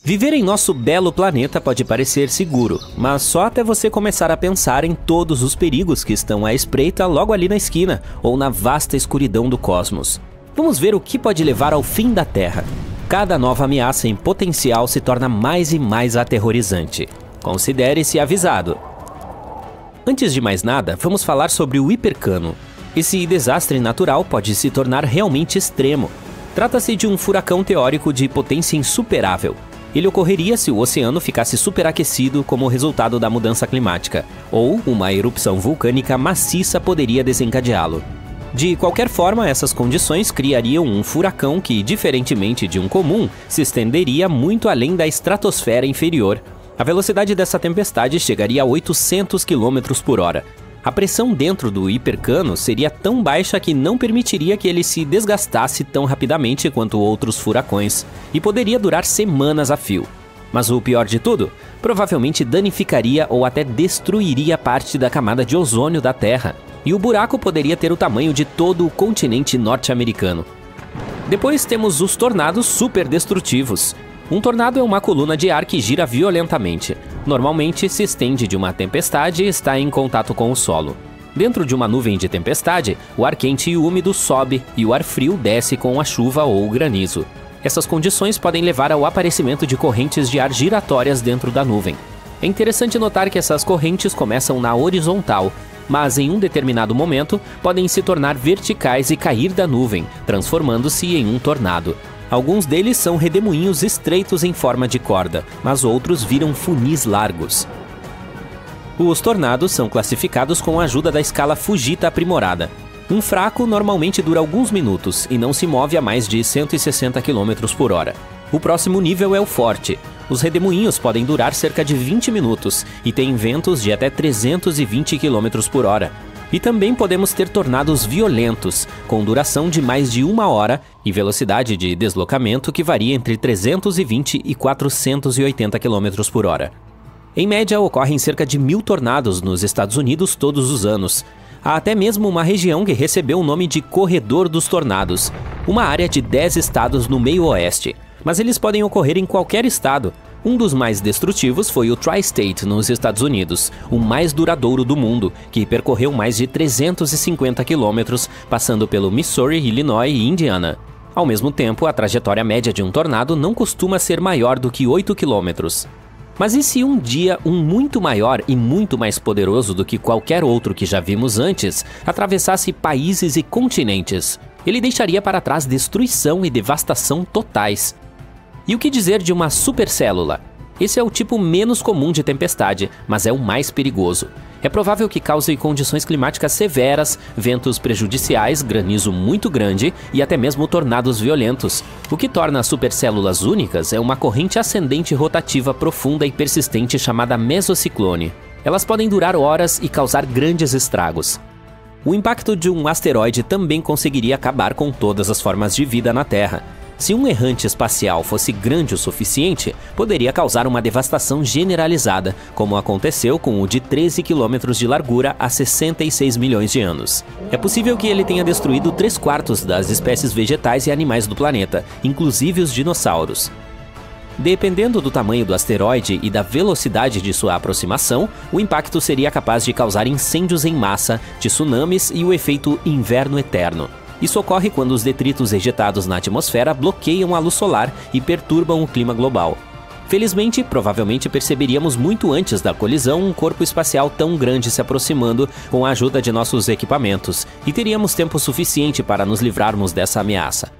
Viver em nosso belo planeta pode parecer seguro, mas só até você começar a pensar em todos os perigos que estão à espreita logo ali na esquina ou na vasta escuridão do cosmos. Vamos ver o que pode levar ao fim da Terra. Cada nova ameaça em potencial se torna mais e mais aterrorizante. Considere-se avisado. Antes de mais nada, vamos falar sobre o hipercano. Esse desastre natural pode se tornar realmente extremo. Trata-se de um furacão teórico de potência insuperável. Ele ocorreria se o oceano ficasse superaquecido como resultado da mudança climática, ou uma erupção vulcânica maciça poderia desencadeá-lo. De qualquer forma, essas condições criariam um furacão que, diferentemente de um comum, se estenderia muito além da estratosfera inferior. A velocidade dessa tempestade chegaria a 800 km por hora. A pressão dentro do hipercano seria tão baixa que não permitiria que ele se desgastasse tão rapidamente quanto outros furacões, e poderia durar semanas a fio. Mas o pior de tudo, provavelmente danificaria ou até destruiria parte da camada de ozônio da Terra, e o buraco poderia ter o tamanho de todo o continente norte-americano. Depois temos os tornados superdestrutivos. Um tornado é uma coluna de ar que gira violentamente. Normalmente se estende de uma tempestade e está em contato com o solo. Dentro de uma nuvem de tempestade, o ar quente e úmido sobe e o ar frio desce com a chuva ou o granizo. Essas condições podem levar ao aparecimento de correntes de ar giratórias dentro da nuvem. É interessante notar que essas correntes começam na horizontal, mas em um determinado momento podem se tornar verticais e cair da nuvem, transformando-se em um tornado. Alguns deles são redemoinhos estreitos em forma de corda, mas outros viram funis largos. Os tornados são classificados com a ajuda da escala Fujita aprimorada. Um fraco normalmente dura alguns minutos e não se move a mais de 160 km por hora. O próximo nível é o forte. Os redemoinhos podem durar cerca de 20 minutos e têm ventos de até 320 km por hora. E também podemos ter tornados violentos, com duração de mais de 1 hora e velocidade de deslocamento que varia entre 320 e 480 km por hora. Em média, ocorrem cerca de 1000 tornados nos Estados Unidos todos os anos. Há até mesmo uma região que recebeu o nome de Corredor dos Tornados, uma área de 10 estados no meio oeste. Mas eles podem ocorrer em qualquer estado. Um dos mais destrutivos foi o Tri-State nos Estados Unidos, o mais duradouro do mundo, que percorreu mais de 350 quilômetros, passando pelo Missouri, Illinois e Indiana. Ao mesmo tempo, a trajetória média de um tornado não costuma ser maior do que 8 quilômetros. Mas e se um dia um muito maior e muito mais poderoso do que qualquer outro que já vimos antes atravessasse países e continentes? Ele deixaria para trás destruição e devastação totais. E o que dizer de uma supercélula? Esse é o tipo menos comum de tempestade, mas é o mais perigoso. É provável que cause condições climáticas severas, ventos prejudiciais, granizo muito grande e até mesmo tornados violentos. O que torna as supercélulas únicas é uma corrente ascendente rotativa profunda e persistente chamada mesociclone. Elas podem durar horas e causar grandes estragos. O impacto de um asteroide também conseguiria acabar com todas as formas de vida na Terra. Se um errante espacial fosse grande o suficiente, poderia causar uma devastação generalizada, como aconteceu com o de 13 km de largura há 66 milhões de anos. É possível que ele tenha destruído 3/4 das espécies vegetais e animais do planeta, inclusive os dinossauros. Dependendo do tamanho do asteroide e da velocidade de sua aproximação, o impacto seria capaz de causar incêndios em massa, tsunamis e o efeito inverno eterno. Isso ocorre quando os detritos ejetados na atmosfera bloqueiam a luz solar e perturbam o clima global. Felizmente, provavelmente perceberíamos muito antes da colisão um corpo espacial tão grande se aproximando com a ajuda de nossos equipamentos, e teríamos tempo suficiente para nos livrarmos dessa ameaça.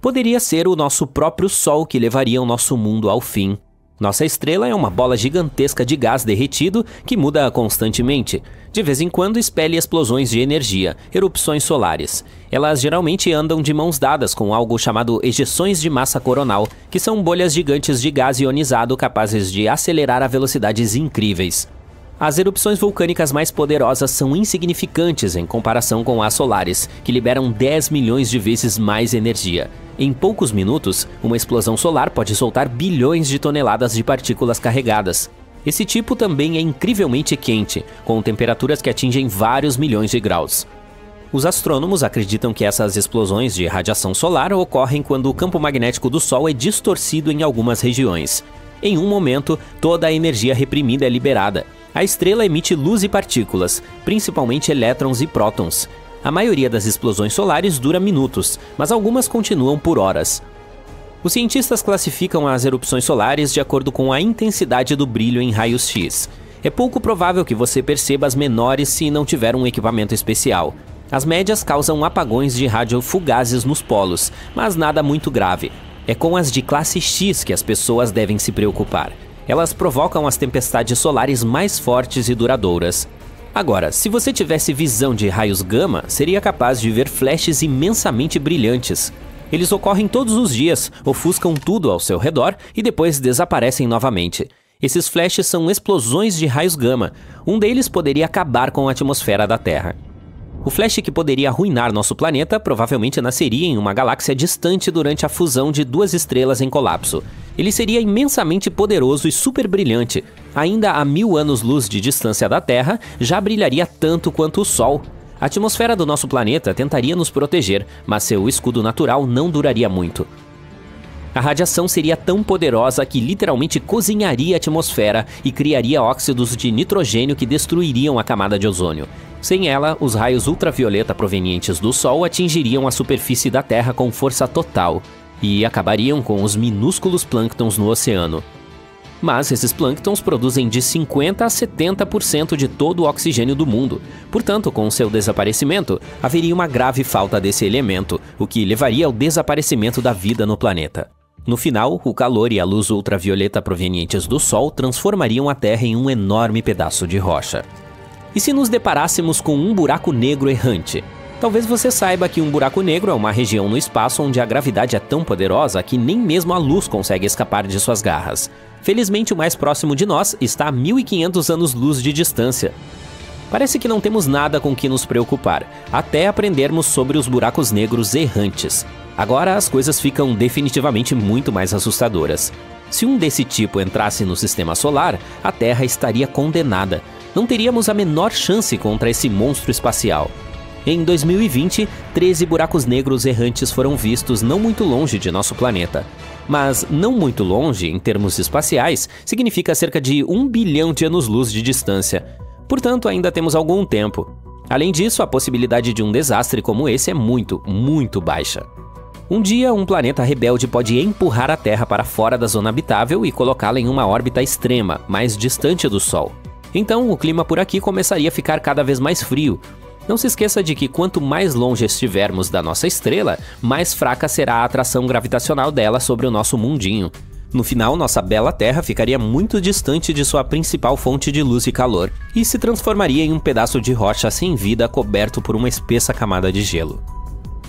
Poderia ser o nosso próprio Sol que levaria o nosso mundo ao fim. Nossa estrela é uma bola gigantesca de gás derretido que muda constantemente. De vez em quando expele explosões de energia, erupções solares. Elas geralmente andam de mãos dadas com algo chamado ejeções de massa coronal, que são bolhas gigantes de gás ionizado capazes de acelerar a velocidades incríveis. As erupções vulcânicas mais poderosas são insignificantes em comparação com as solares, que liberam 10 milhões de vezes mais energia. Em poucos minutos, uma explosão solar pode soltar bilhões de toneladas de partículas carregadas. Esse tipo também é incrivelmente quente, com temperaturas que atingem vários milhões de graus. Os astrônomos acreditam que essas explosões de radiação solar ocorrem quando o campo magnético do Sol é distorcido em algumas regiões. Em um momento, toda a energia reprimida é liberada. A estrela emite luz e partículas, principalmente elétrons e prótons. A maioria das explosões solares dura minutos, mas algumas continuam por horas. Os cientistas classificam as erupções solares de acordo com a intensidade do brilho em raios X. É pouco provável que você perceba as menores se não tiver um equipamento especial. As médias causam apagões de rádio fugazes nos polos, mas nada muito grave. É com as de classe X que as pessoas devem se preocupar. Elas provocam as tempestades solares mais fortes e duradouras. Agora, se você tivesse visão de raios gama, seria capaz de ver flashes imensamente brilhantes. Eles ocorrem todos os dias, ofuscam tudo ao seu redor e depois desaparecem novamente. Esses flashes são explosões de raios gama. Um deles poderia acabar com a atmosfera da Terra. O flash que poderia arruinar nosso planeta provavelmente nasceria em uma galáxia distante durante a fusão de duas estrelas em colapso. Ele seria imensamente poderoso e super brilhante. Ainda a 1000 anos-luz de distância da Terra, já brilharia tanto quanto o Sol. A atmosfera do nosso planeta tentaria nos proteger, mas seu escudo natural não duraria muito. A radiação seria tão poderosa que literalmente cozinharia a atmosfera e criaria óxidos de nitrogênio que destruiriam a camada de ozônio. Sem ela, os raios ultravioleta provenientes do Sol atingiriam a superfície da Terra com força total e acabariam com os minúsculos plânctons no oceano. Mas esses plânctons produzem de 50% a 70% de todo o oxigênio do mundo. Portanto, com seu desaparecimento, haveria uma grave falta desse elemento, o que levaria ao desaparecimento da vida no planeta. No final, o calor e a luz ultravioleta provenientes do Sol transformariam a Terra em um enorme pedaço de rocha. E se nos deparássemos com um buraco negro errante? Talvez você saiba que um buraco negro é uma região no espaço onde a gravidade é tão poderosa que nem mesmo a luz consegue escapar de suas garras. Felizmente, o mais próximo de nós está a 1500 anos-luz de distância. Parece que não temos nada com que nos preocupar, até aprendermos sobre os buracos negros errantes. Agora as coisas ficam definitivamente muito mais assustadoras. Se um desse tipo entrasse no sistema solar, a Terra estaria condenada. Não teríamos a menor chance contra esse monstro espacial. Em 2020, 13 buracos negros errantes foram vistos não muito longe de nosso planeta. Mas não muito longe, em termos espaciais, significa cerca de 1 bilhão de anos-luz de distância. Portanto, ainda temos algum tempo. Além disso, a possibilidade de um desastre como esse é muito, muito baixa. Um dia, um planeta rebelde pode empurrar a Terra para fora da zona habitável e colocá-la em uma órbita extrema, mais distante do Sol. Então, o clima por aqui começaria a ficar cada vez mais frio. Não se esqueça de que quanto mais longe estivermos da nossa estrela, mais fraca será a atração gravitacional dela sobre o nosso mundinho. No final, nossa bela Terra ficaria muito distante de sua principal fonte de luz e calor, e se transformaria em um pedaço de rocha sem vida coberto por uma espessa camada de gelo.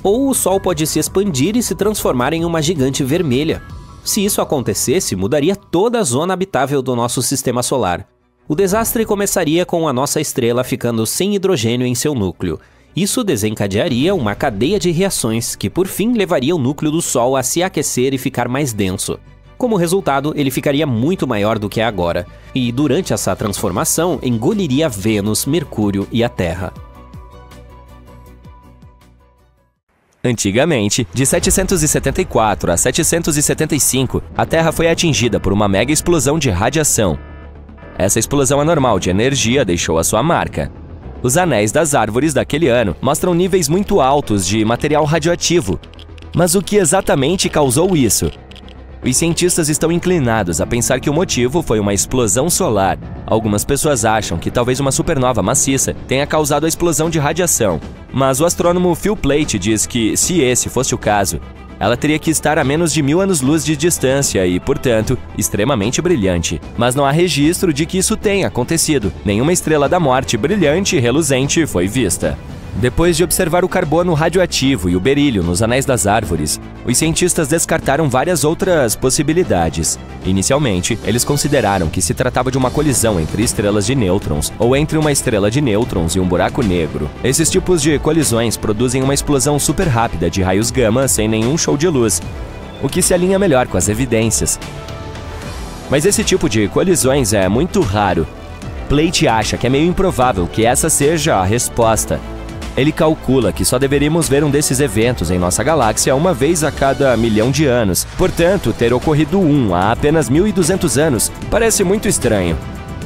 Ou o Sol pode se expandir e se transformar em uma gigante vermelha. Se isso acontecesse, mudaria toda a zona habitável do nosso sistema solar. O desastre começaria com a nossa estrela ficando sem hidrogênio em seu núcleo. Isso desencadearia uma cadeia de reações que, por fim, levaria o núcleo do Sol a se aquecer e ficar mais denso. Como resultado, ele ficaria muito maior do que é agora, e durante essa transformação engoliria Vênus, Mercúrio e a Terra. Antigamente, de 774 a 775, a Terra foi atingida por uma mega explosão de radiação. Essa explosão anormal de energia deixou a sua marca. Os anéis das árvores daquele ano mostram níveis muito altos de material radioativo. Mas o que exatamente causou isso? Os cientistas estão inclinados a pensar que o motivo foi uma explosão solar. Algumas pessoas acham que talvez uma supernova maciça tenha causado a explosão de radiação. Mas o astrônomo Phil Plait diz que, se esse fosse o caso, ela teria que estar a menos de 1000 anos-luz de distância e, portanto, extremamente brilhante. Mas não há registro de que isso tenha acontecido. Nenhuma estrela da morte brilhante e reluzente foi vista. Depois de observar o carbono radioativo e o berílio nos anéis das árvores, os cientistas descartaram várias outras possibilidades. Inicialmente, eles consideraram que se tratava de uma colisão entre estrelas de nêutrons ou entre uma estrela de nêutrons e um buraco negro. Esses tipos de colisões produzem uma explosão super rápida de raios gama sem nenhum show de luz, o que se alinha melhor com as evidências. Mas esse tipo de colisões é muito raro. Plait acha que é meio improvável que essa seja a resposta. Ele calcula que só deveríamos ver um desses eventos em nossa galáxia uma vez a cada 1 milhão de anos. Portanto, ter ocorrido um há apenas 1.200 anos parece muito estranho.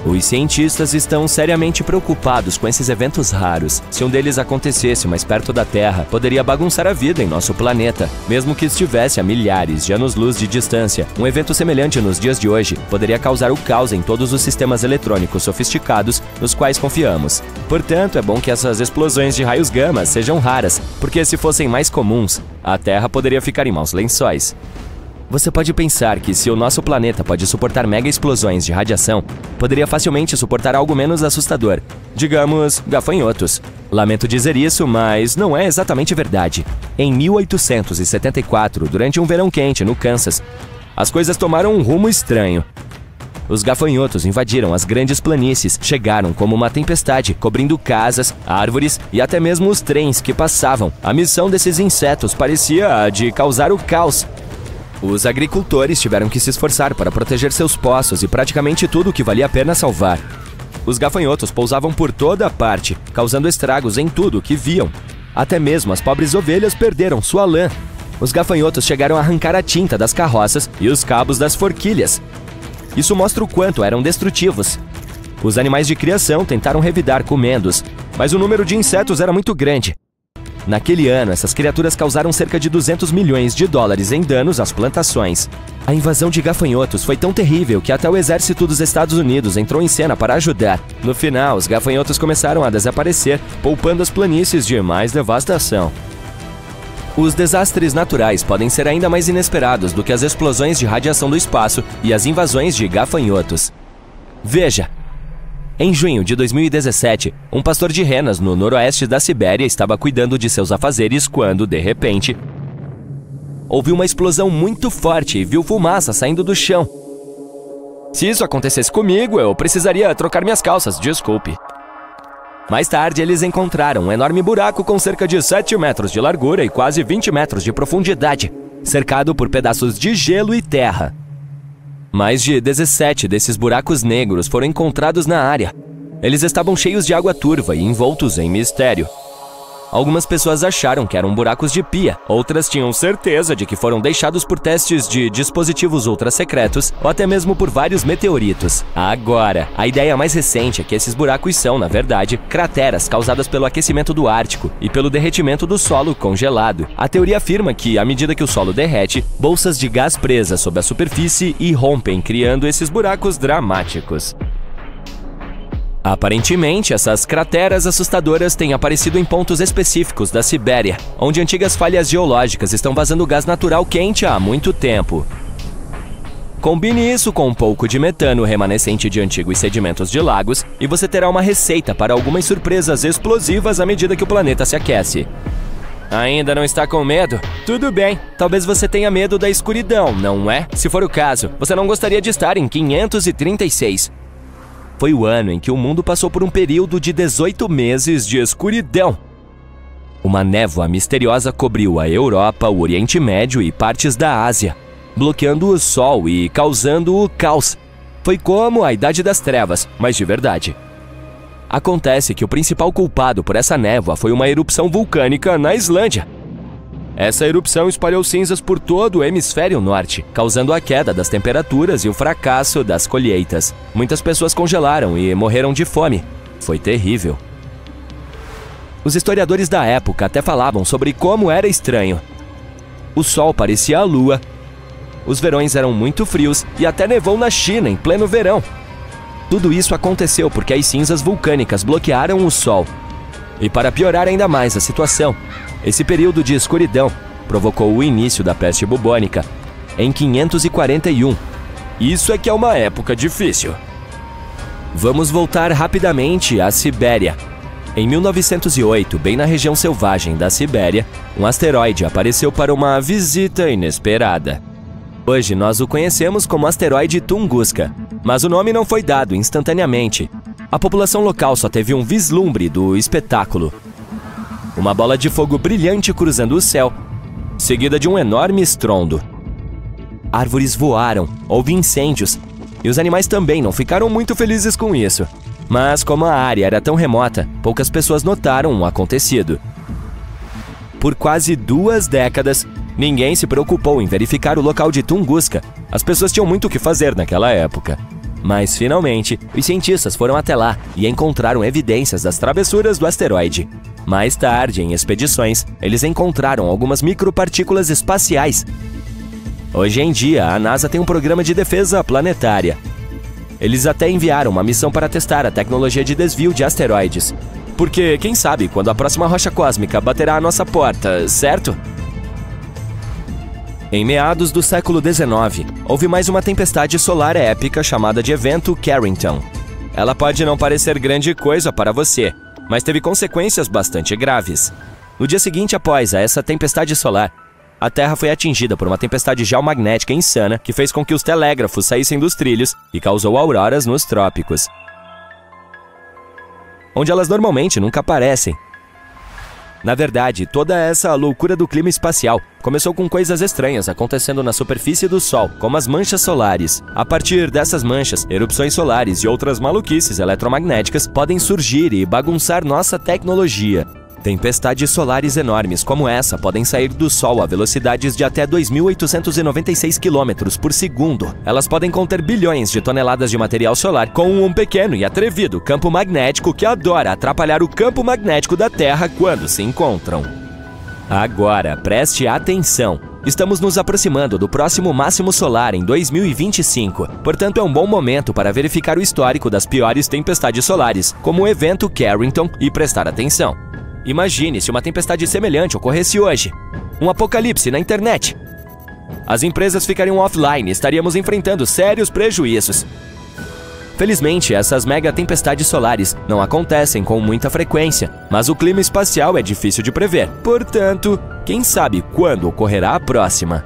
Os cientistas estão seriamente preocupados com esses eventos raros. Se um deles acontecesse mais perto da Terra, poderia bagunçar a vida em nosso planeta. Mesmo que estivesse a milhares de anos-luz de distância, um evento semelhante nos dias de hoje poderia causar o caos em todos os sistemas eletrônicos sofisticados nos quais confiamos. Portanto, é bom que essas explosões de raios gama sejam raras, porque se fossem mais comuns, a Terra poderia ficar em maus lençóis. Você pode pensar que se o nosso planeta pode suportar mega explosões de radiação, poderia facilmente suportar algo menos assustador. Digamos, gafanhotos. Lamento dizer isso, mas não é exatamente verdade. Em 1874, durante um verão quente no Kansas, as coisas tomaram um rumo estranho. Os gafanhotos invadiram as grandes planícies, chegaram como uma tempestade, cobrindo casas, árvores e até mesmo os trens que passavam. A missão desses insetos parecia a de causar o caos. Os agricultores tiveram que se esforçar para proteger seus poços e praticamente tudo o que valia a pena salvar. Os gafanhotos pousavam por toda parte, causando estragos em tudo o que viam. Até mesmo as pobres ovelhas perderam sua lã. Os gafanhotos chegaram a arrancar a tinta das carroças e os cabos das forquilhas. Isso mostra o quanto eram destrutivos. Os animais de criação tentaram revidar comendo-os, mas o número de insetos era muito grande. Naquele ano, essas criaturas causaram cerca de 200 milhões de dólares em danos às plantações. A invasão de gafanhotos foi tão terrível que até o exército dos Estados Unidos entrou em cena para ajudar. No final, os gafanhotos começaram a desaparecer, poupando as planícies de mais devastação. Os desastres naturais podem ser ainda mais inesperados do que as explosões de radiação do espaço e as invasões de gafanhotos. Veja! Em junho de 2017, um pastor de renas no noroeste da Sibéria estava cuidando de seus afazeres quando, de repente, houve uma explosão muito forte e viu fumaça saindo do chão. Se isso acontecesse comigo, eu precisaria trocar minhas calças, desculpe. Mais tarde, eles encontraram um enorme buraco com cerca de 7 metros de largura e quase 20 metros de profundidade, cercado por pedaços de gelo e terra. Mais de 17 desses buracos negros foram encontrados na área. Eles estavam cheios de água turva e envoltos em mistério. Algumas pessoas acharam que eram buracos de pia, outras tinham certeza de que foram deixados por testes de dispositivos ultra-secretos ou até mesmo por vários meteoritos. Agora, a ideia mais recente é que esses buracos são, na verdade, crateras causadas pelo aquecimento do Ártico e pelo derretimento do solo congelado. A teoria afirma que, à medida que o solo derrete, bolsas de gás presas sob a superfície irrompem, criando esses buracos dramáticos. Aparentemente, essas crateras assustadoras têm aparecido em pontos específicos da Sibéria, onde antigas falhas geológicas estão vazando gás natural quente há muito tempo. Combine isso com um pouco de metano remanescente de antigos sedimentos de lagos e você terá uma receita para algumas surpresas explosivas à medida que o planeta se aquece. Ainda não está com medo? Tudo bem, talvez você tenha medo da escuridão, não é? Se for o caso, você não gostaria de estar em 536. Foi o ano em que o mundo passou por um período de 18 meses de escuridão. Uma névoa misteriosa cobriu a Europa, o Oriente Médio e partes da Ásia, bloqueando o Sol e causando o caos. Foi como a Idade das Trevas, mas de verdade. Acontece que o principal culpado por essa névoa foi uma erupção vulcânica na Islândia. Essa erupção espalhou cinzas por todo o hemisfério norte, causando a queda das temperaturas e o fracasso das colheitas. Muitas pessoas congelaram e morreram de fome. Foi terrível. Os historiadores da época até falavam sobre como era estranho. O sol parecia a lua, os verões eram muito frios e até nevou na China em pleno verão. Tudo isso aconteceu porque as cinzas vulcânicas bloquearam o sol. E para piorar ainda mais a situação, esse período de escuridão provocou o início da peste bubônica em 541. Isso é que é uma época difícil. Vamos voltar rapidamente à Sibéria. Em 1908, bem na região selvagem da Sibéria, um asteroide apareceu para uma visita inesperada. Hoje nós o conhecemos como asteroide Tunguska, mas o nome não foi dado instantaneamente. A população local só teve um vislumbre do espetáculo. Uma bola de fogo brilhante cruzando o céu, seguida de um enorme estrondo. Árvores voaram, houve incêndios, e os animais também não ficaram muito felizes com isso. Mas como a área era tão remota, poucas pessoas notaram o acontecido. Por quase 2 décadas, ninguém se preocupou em verificar o local de Tunguska. As pessoas tinham muito o que fazer naquela época. Mas, finalmente, os cientistas foram até lá e encontraram evidências das travessuras do asteroide. Mais tarde, em expedições, eles encontraram algumas micropartículas espaciais. Hoje em dia, a NASA tem um programa de defesa planetária. Eles até enviaram uma missão para testar a tecnologia de desvio de asteroides. Porque, quem sabe, quando a próxima rocha cósmica baterá à nossa porta, certo? Em meados do século XIX, houve mais uma tempestade solar épica chamada de Evento Carrington. Ela pode não parecer grande coisa para você, mas teve consequências bastante graves. No dia seguinte após essa tempestade solar, a Terra foi atingida por uma tempestade geomagnética insana que fez com que os telégrafos saíssem dos trilhos e causou auroras nos trópicos, onde elas normalmente nunca aparecem. Na verdade, toda essa loucura do clima espacial começou com coisas estranhas acontecendo na superfície do Sol, como as manchas solares. A partir dessas manchas, erupções solares e outras maluquices eletromagnéticas podem surgir e bagunçar nossa tecnologia. Tempestades solares enormes como essa podem sair do Sol a velocidades de até 2.896 km por segundo. Elas podem conter bilhões de toneladas de material solar com um pequeno e atrevido campo magnético que adora atrapalhar o campo magnético da Terra quando se encontram. Agora, preste atenção! Estamos nos aproximando do próximo máximo solar em 2025, portanto é um bom momento para verificar o histórico das piores tempestades solares, como o Evento Carrington, e prestar atenção. Imagine se uma tempestade semelhante ocorresse hoje. Um apocalipse na internet. As empresas ficariam offline e estaríamos enfrentando sérios prejuízos. Felizmente, essas mega tempestades solares não acontecem com muita frequência, mas o clima espacial é difícil de prever. Portanto, quem sabe quando ocorrerá a próxima?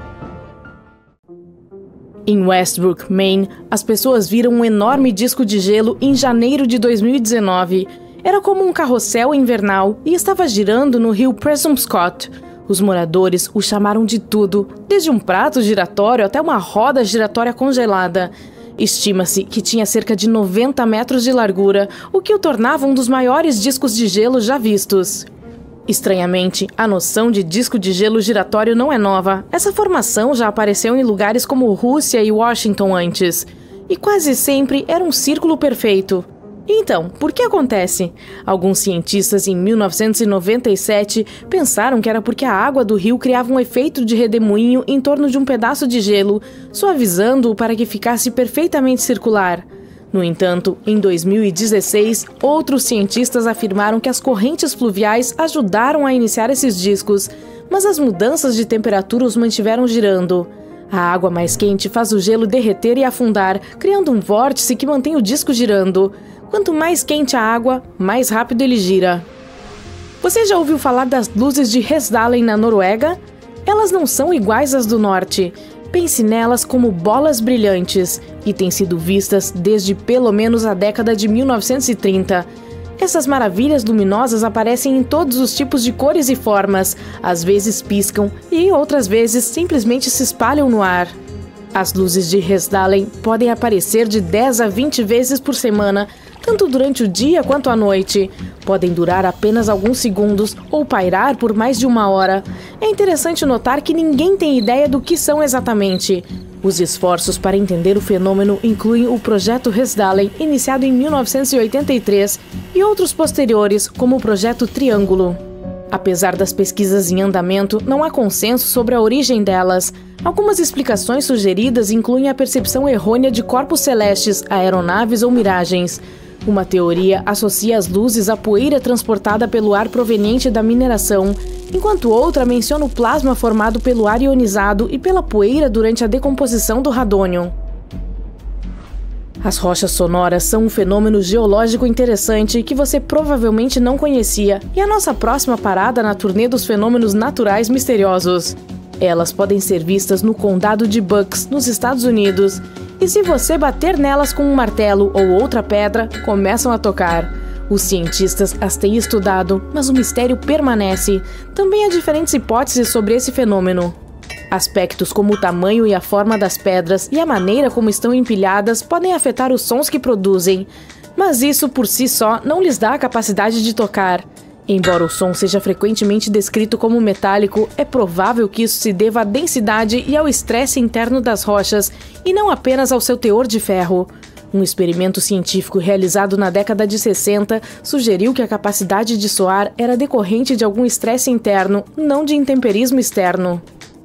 Em Westbrook, Maine, as pessoas viram um enorme disco de gelo em janeiro de 2019. Era como um carrossel invernal e estava girando no rio Presumpscot. Os moradores o chamaram de tudo, desde um prato giratório até uma roda giratória congelada. Estima-se que tinha cerca de 90 metros de largura, o que o tornava um dos maiores discos de gelo já vistos. Estranhamente, a noção de disco de gelo giratório não é nova. Essa formação já apareceu em lugares como Rússia e Washington antes. E quase sempre era um círculo perfeito. Então, por que acontece? Alguns cientistas em 1997 pensaram que era porque a água do rio criava um efeito de redemoinho em torno de um pedaço de gelo, suavizando-o para que ficasse perfeitamente circular. No entanto, em 2016, outros cientistas afirmaram que as correntes fluviais ajudaram a iniciar esses discos, mas as mudanças de temperatura os mantiveram girando. A água mais quente faz o gelo derreter e afundar, criando um vórtice que mantém o disco girando. Quanto mais quente a água, mais rápido ele gira. Você já ouviu falar das luzes de Hesdalen na Noruega? Elas não são iguais às do norte. Pense nelas como bolas brilhantes e têm sido vistas desde pelo menos a década de 1930. Essas maravilhas luminosas aparecem em todos os tipos de cores e formas, às vezes piscam e outras vezes simplesmente se espalham no ar. As luzes de Hesdalen podem aparecer de 10 a 20 vezes por semana, tanto durante o dia quanto à noite. Podem durar apenas alguns segundos ou pairar por mais de 1 hora. É interessante notar que ninguém tem ideia do que são exatamente. Os esforços para entender o fenômeno incluem o Projeto Hesdalen, iniciado em 1983, e outros posteriores, como o Projeto Triângulo. Apesar das pesquisas em andamento, não há consenso sobre a origem delas. Algumas explicações sugeridas incluem a percepção errônea de corpos celestes, aeronaves ou miragens. Uma teoria associa as luzes à poeira transportada pelo ar proveniente da mineração, enquanto outra menciona o plasma formado pelo ar ionizado e pela poeira durante a decomposição do radônio. As rochas sonoras são um fenômeno geológico interessante que você provavelmente não conhecia, e a nossa próxima parada na turnê dos fenômenos naturais misteriosos. Elas podem ser vistas no condado de Bucks, nos Estados Unidos, e se você bater nelas com um martelo ou outra pedra, começam a tocar. Os cientistas as têm estudado, mas o mistério permanece. Também há diferentes hipóteses sobre esse fenômeno. Aspectos como o tamanho e a forma das pedras e a maneira como estão empilhadas podem afetar os sons que produzem. Mas isso por si só não lhes dá a capacidade de tocar. Embora o som seja frequentemente descrito como metálico, é provável que isso se deva à densidade e ao estresse interno das rochas, e não apenas ao seu teor de ferro. Um experimento científico realizado na década de 60 sugeriu que a capacidade de soar era decorrente de algum estresse interno, não de intemperismo externo.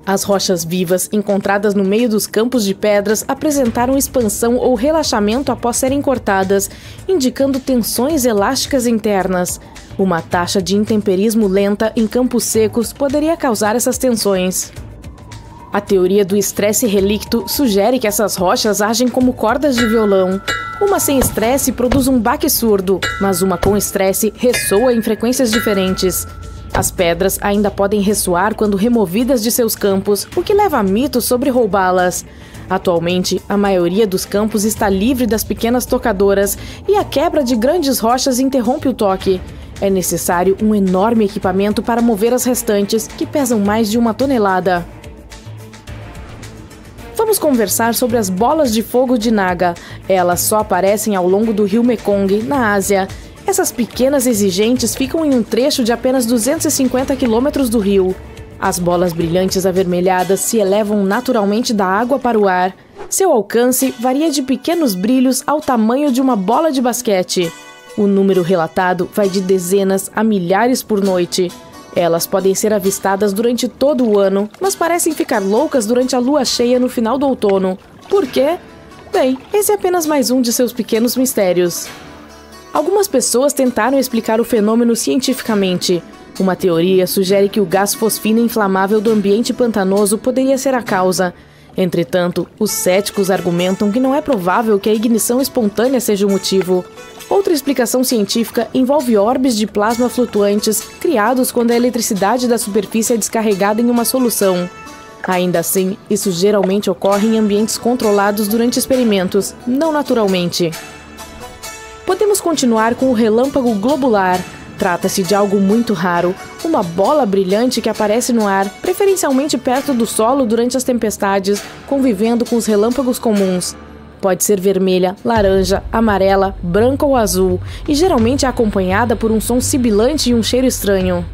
As rochas vivas encontradas no meio dos campos de pedras apresentaram expansão ou relaxamento após serem cortadas, indicando tensões elásticas internas. Uma taxa de intemperismo lenta em campos secos poderia causar essas tensões. A teoria do estresse relicto sugere que essas rochas agem como cordas de violão. Uma sem estresse produz um baque surdo, mas uma com estresse ressoa em frequências diferentes. As pedras ainda podem ressoar quando removidas de seus campos, o que leva a mitos sobre roubá-las. Atualmente, a maioria dos campos está livre das pequenas tocadoras e a quebra de grandes rochas interrompe o toque. É necessário um enorme equipamento para mover as restantes, que pesam mais de 1 tonelada. Vamos conversar sobre as bolas de fogo de Naga. Elas só aparecem ao longo do rio Mekong, na Ásia. Essas pequenas exigentes ficam em um trecho de apenas 250 quilômetros do rio. As bolas brilhantes avermelhadas se elevam naturalmente da água para o ar. Seu alcance varia de pequenos brilhos ao tamanho de uma bola de basquete. O número relatado vai de dezenas a milhares por noite. Elas podem ser avistadas durante todo o ano, mas parecem ficar loucas durante a lua cheia no final do outono. Por quê? Bem, esse é apenas mais um de seus pequenos mistérios. Algumas pessoas tentaram explicar o fenômeno cientificamente. Uma teoria sugere que o gás fosfina inflamável do ambiente pantanoso poderia ser a causa. Entretanto, os céticos argumentam que não é provável que a ignição espontânea seja o motivo. Outra explicação científica envolve orbes de plasma flutuantes criados quando a eletricidade da superfície é descarregada em uma solução. Ainda assim, isso geralmente ocorre em ambientes controlados durante experimentos, não naturalmente. Podemos continuar com o relâmpago globular. Trata-se de algo muito raro, uma bola brilhante que aparece no ar, preferencialmente perto do solo durante as tempestades, convivendo com os relâmpagos comuns. Pode ser vermelha, laranja, amarela, branca ou azul, e geralmente é acompanhada por um som sibilante e um cheiro estranho.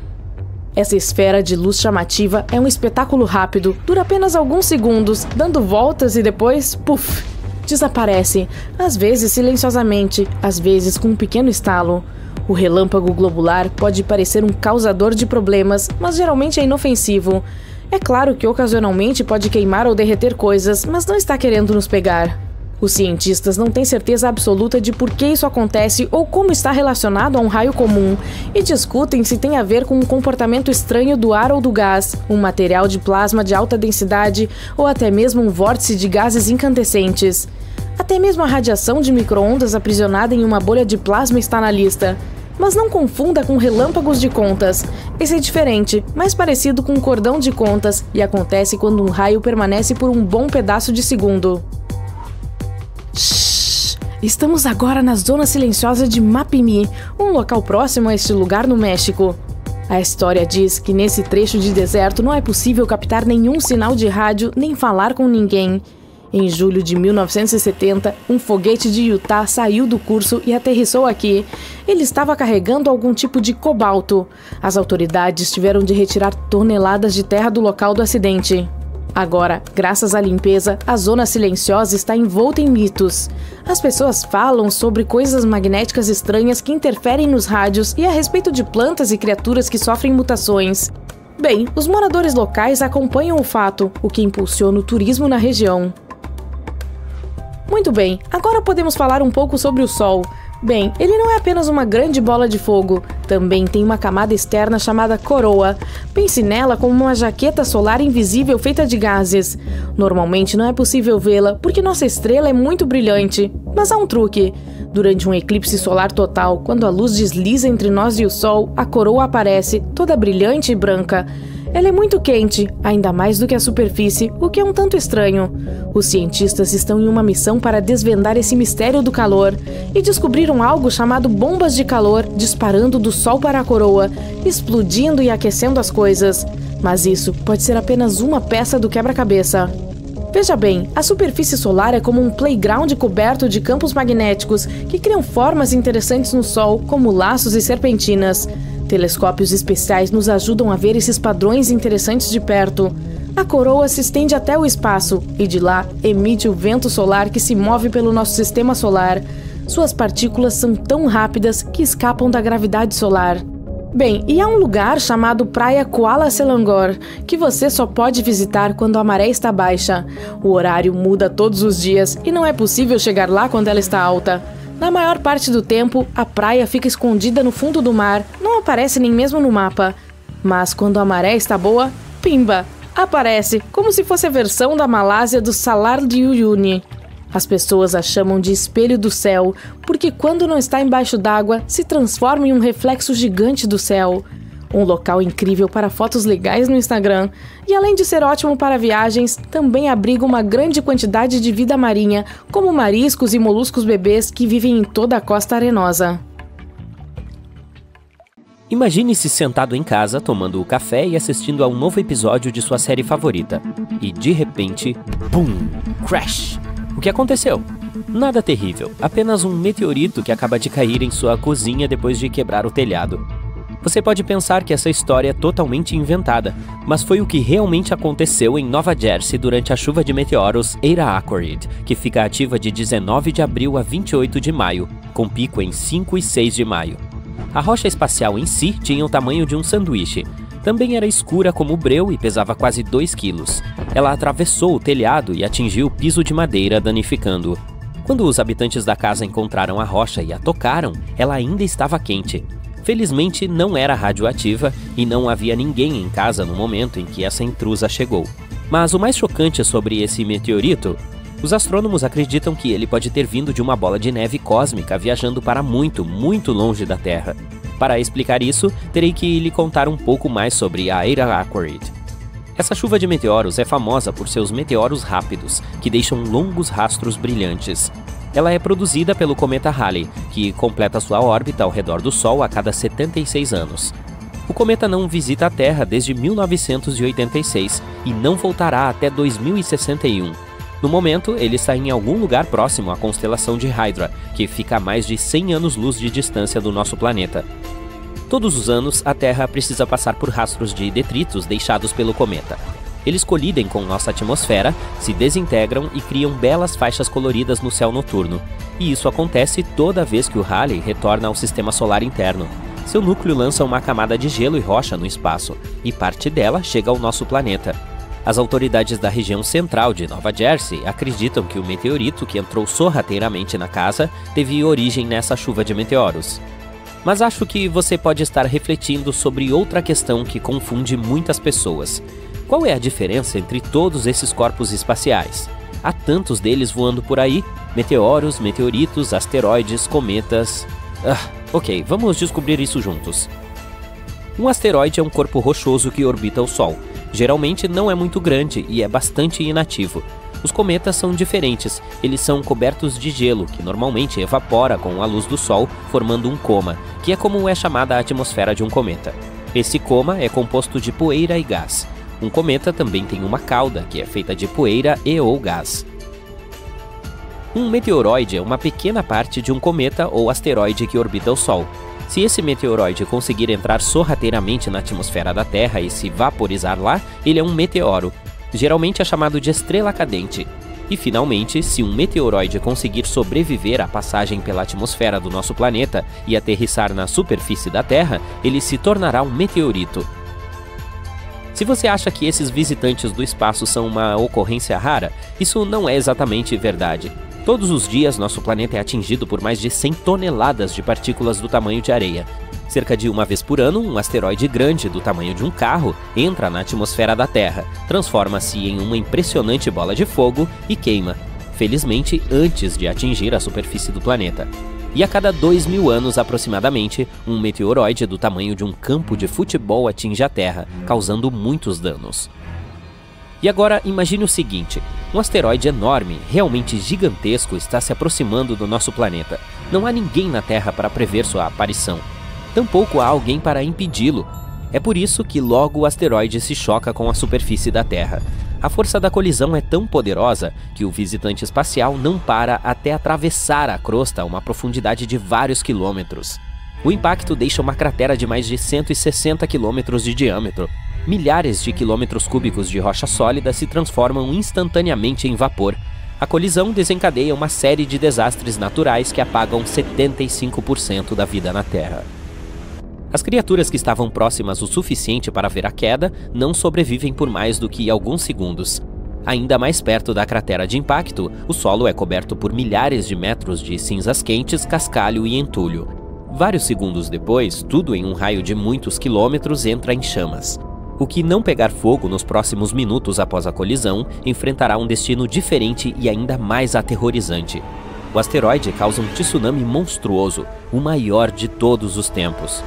Essa esfera de luz chamativa é um espetáculo rápido, dura apenas alguns segundos, dando voltas e depois, puf, desaparece, às vezes silenciosamente, às vezes com um pequeno estalo. O relâmpago globular pode parecer um causador de problemas, mas geralmente é inofensivo. É claro que ocasionalmente pode queimar ou derreter coisas, mas não está querendo nos pegar. Os cientistas não têm certeza absoluta de por que isso acontece ou como está relacionado a um raio comum, e discutem se tem a ver com um comportamento estranho do ar ou do gás, um material de plasma de alta densidade ou até mesmo um vórtice de gases incandescentes. Até mesmo a radiação de micro-ondas aprisionada em uma bolha de plasma está na lista. Mas não confunda com relâmpagos de contas. Esse é diferente, mais parecido com um cordão de contas, e acontece quando um raio permanece por um bom pedaço de segundo. Shhh! Estamos agora na zona silenciosa de Mapimí, um local próximo a este lugar no México. A história diz que nesse trecho de deserto não é possível captar nenhum sinal de rádio nem falar com ninguém. Em julho de 1970, um foguete de Utah saiu do curso e aterrissou aqui. Ele estava carregando algum tipo de cobalto. As autoridades tiveram de retirar toneladas de terra do local do acidente. Agora, graças à limpeza, a zona silenciosa está envolta em mitos. As pessoas falam sobre coisas magnéticas estranhas que interferem nos rádios e a respeito de plantas e criaturas que sofrem mutações. Bem, os moradores locais acompanham o fato, o que impulsiona o turismo na região. Muito bem, agora podemos falar um pouco sobre o Sol. Bem, ele não é apenas uma grande bola de fogo, também tem uma camada externa chamada coroa. Pense nela como uma jaqueta solar invisível feita de gases. Normalmente não é possível vê-la porque nossa estrela é muito brilhante, mas há um truque. Durante um eclipse solar total, quando a luz desliza entre nós e o Sol, a coroa aparece, toda brilhante e branca. Ela é muito quente, ainda mais do que a superfície, o que é um tanto estranho. Os cientistas estão em uma missão para desvendar esse mistério do calor e descobriram algo chamado bombas de calor disparando do Sol para a coroa, explodindo e aquecendo as coisas. Mas isso pode ser apenas uma peça do quebra-cabeça. Veja bem, a superfície solar é como um playground coberto de campos magnéticos que criam formas interessantes no Sol, como laços e serpentinas. Telescópios especiais nos ajudam a ver esses padrões interessantes de perto. A coroa se estende até o espaço e de lá emite o vento solar que se move pelo nosso sistema solar. Suas partículas são tão rápidas que escapam da gravidade solar. Bem, e há um lugar chamado Praia Kuala Selangor, que você só pode visitar quando a maré está baixa. O horário muda todos os dias e não é possível chegar lá quando ela está alta. Na maior parte do tempo, a praia fica escondida no fundo do mar, não aparece nem mesmo no mapa. Mas quando a maré está boa, pimba! Aparece, como se fosse a versão da Malásia do Salar de Uyuni. As pessoas a chamam de espelho do céu, porque quando não está embaixo d'água, se transforma em um reflexo gigante do céu. Um local incrível para fotos legais no Instagram. E além de ser ótimo para viagens, também abriga uma grande quantidade de vida marinha, como mariscos e moluscos bebês que vivem em toda a costa arenosa. Imagine-se sentado em casa, tomando o café e assistindo a um novo episódio de sua série favorita. E de repente, BUM! Crash! O que aconteceu? Nada terrível, apenas um meteorito que acaba de cair em sua cozinha depois de quebrar o telhado. Você pode pensar que essa história é totalmente inventada, mas foi o que realmente aconteceu em Nova Jersey durante a chuva de meteoros Eira Acoryd, que fica ativa de 19 de abril a 28 de maio, com pico em 5 e 6 de maio. A rocha espacial em si tinha o tamanho de um sanduíche. Também era escura como breu e pesava quase 2 quilos. Ela atravessou o telhado e atingiu o piso de madeira, danificando-o. Quando os habitantes da casa encontraram a rocha e a tocaram, ela ainda estava quente. Felizmente não era radioativa e não havia ninguém em casa no momento em que essa intrusa chegou. Mas o mais chocante sobre esse meteorito, os astrônomos acreditam que ele pode ter vindo de uma bola de neve cósmica viajando para muito, muito longe da Terra. Para explicar isso, terei que lhe contar um pouco mais sobre a Eira Acoryd. Essa chuva de meteoros é famosa por seus meteoros rápidos, que deixam longos rastros brilhantes. Ela é produzida pelo cometa Halley, que completa sua órbita ao redor do Sol a cada 76 anos. O cometa não visita a Terra desde 1986 e não voltará até 2061. No momento, ele está em algum lugar próximo à constelação de Hydra, que fica a mais de 100 anos-luz de distância do nosso planeta. Todos os anos, a Terra precisa passar por rastros de detritos deixados pelo cometa. Eles colidem com nossa atmosfera, se desintegram e criam belas faixas coloridas no céu noturno. E isso acontece toda vez que o Halley retorna ao sistema solar interno. Seu núcleo lança uma camada de gelo e rocha no espaço, e parte dela chega ao nosso planeta. As autoridades da região central de Nova Jersey acreditam que o meteorito que entrou sorrateiramente na casa teve origem nessa chuva de meteoros. Mas acho que você pode estar refletindo sobre outra questão que confunde muitas pessoas. Qual é a diferença entre todos esses corpos espaciais? Há tantos deles voando por aí: meteoros, meteoritos, asteroides, cometas... Ok, vamos descobrir isso juntos. Um asteroide é um corpo rochoso que orbita o Sol. Geralmente não é muito grande e é bastante inativo. Os cometas são diferentes, eles são cobertos de gelo, que normalmente evapora com a luz do Sol, formando um coma, que é como é chamada a atmosfera de um cometa. Esse coma é composto de poeira e gás. Um cometa também tem uma cauda, que é feita de poeira e ou gás. Um meteoroide é uma pequena parte de um cometa ou asteroide que orbita o Sol. Se esse meteoroide conseguir entrar sorrateiramente na atmosfera da Terra e se vaporizar lá, ele é um meteoro. Geralmente é chamado de estrela cadente. E finalmente, se um meteoroide conseguir sobreviver à passagem pela atmosfera do nosso planeta e aterrissar na superfície da Terra, ele se tornará um meteorito. Se você acha que esses visitantes do espaço são uma ocorrência rara, isso não é exatamente verdade. Todos os dias, nosso planeta é atingido por mais de 100 toneladas de partículas do tamanho de areia. Cerca de uma vez por ano, um asteroide grande, do tamanho de um carro, entra na atmosfera da Terra, transforma-se em uma impressionante bola de fogo e queima, felizmente antes de atingir a superfície do planeta. E a cada 2.000 anos aproximadamente, um meteoroide do tamanho de um campo de futebol atinge a Terra, causando muitos danos. E agora imagine o seguinte: um asteroide enorme, realmente gigantesco, está se aproximando do nosso planeta. Não há ninguém na Terra para prever sua aparição. Tampouco há alguém para impedi-lo. É por isso que logo o asteroide se choca com a superfície da Terra. A força da colisão é tão poderosa que o visitante espacial não para até atravessar a crosta a uma profundidade de vários quilômetros. O impacto deixa uma cratera de mais de 160 quilômetros de diâmetro. Milhares de quilômetros cúbicos de rocha sólida se transformam instantaneamente em vapor. A colisão desencadeia uma série de desastres naturais que apagam 75% da vida na Terra. As criaturas que estavam próximas o suficiente para ver a queda não sobrevivem por mais do que alguns segundos. Ainda mais perto da cratera de impacto, o solo é coberto por milhares de metros de cinzas quentes, cascalho e entulho. Vários segundos depois, tudo em um raio de muitos quilômetros entra em chamas. O que não pegar fogo nos próximos minutos após a colisão enfrentará um destino diferente e ainda mais aterrorizante. O asteroide causa um tsunami monstruoso, o maior de todos os tempos.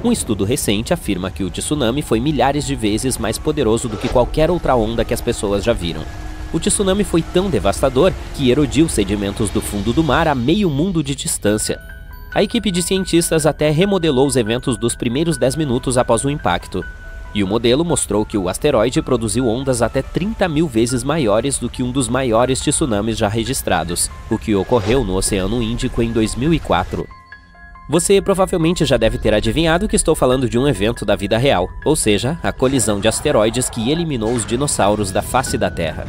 Um estudo recente afirma que o tsunami foi milhares de vezes mais poderoso do que qualquer outra onda que as pessoas já viram. O tsunami foi tão devastador que erodiu sedimentos do fundo do mar a meio mundo de distância. A equipe de cientistas até remodelou os eventos dos primeiros 10 minutos após o impacto. E o modelo mostrou que o asteroide produziu ondas até 30 mil vezes maiores do que um dos maiores tsunamis já registrados, o que ocorreu no Oceano Índico em 2004. Você provavelmente já deve ter adivinhado que estou falando de um evento da vida real, ou seja, a colisão de asteroides que eliminou os dinossauros da face da Terra.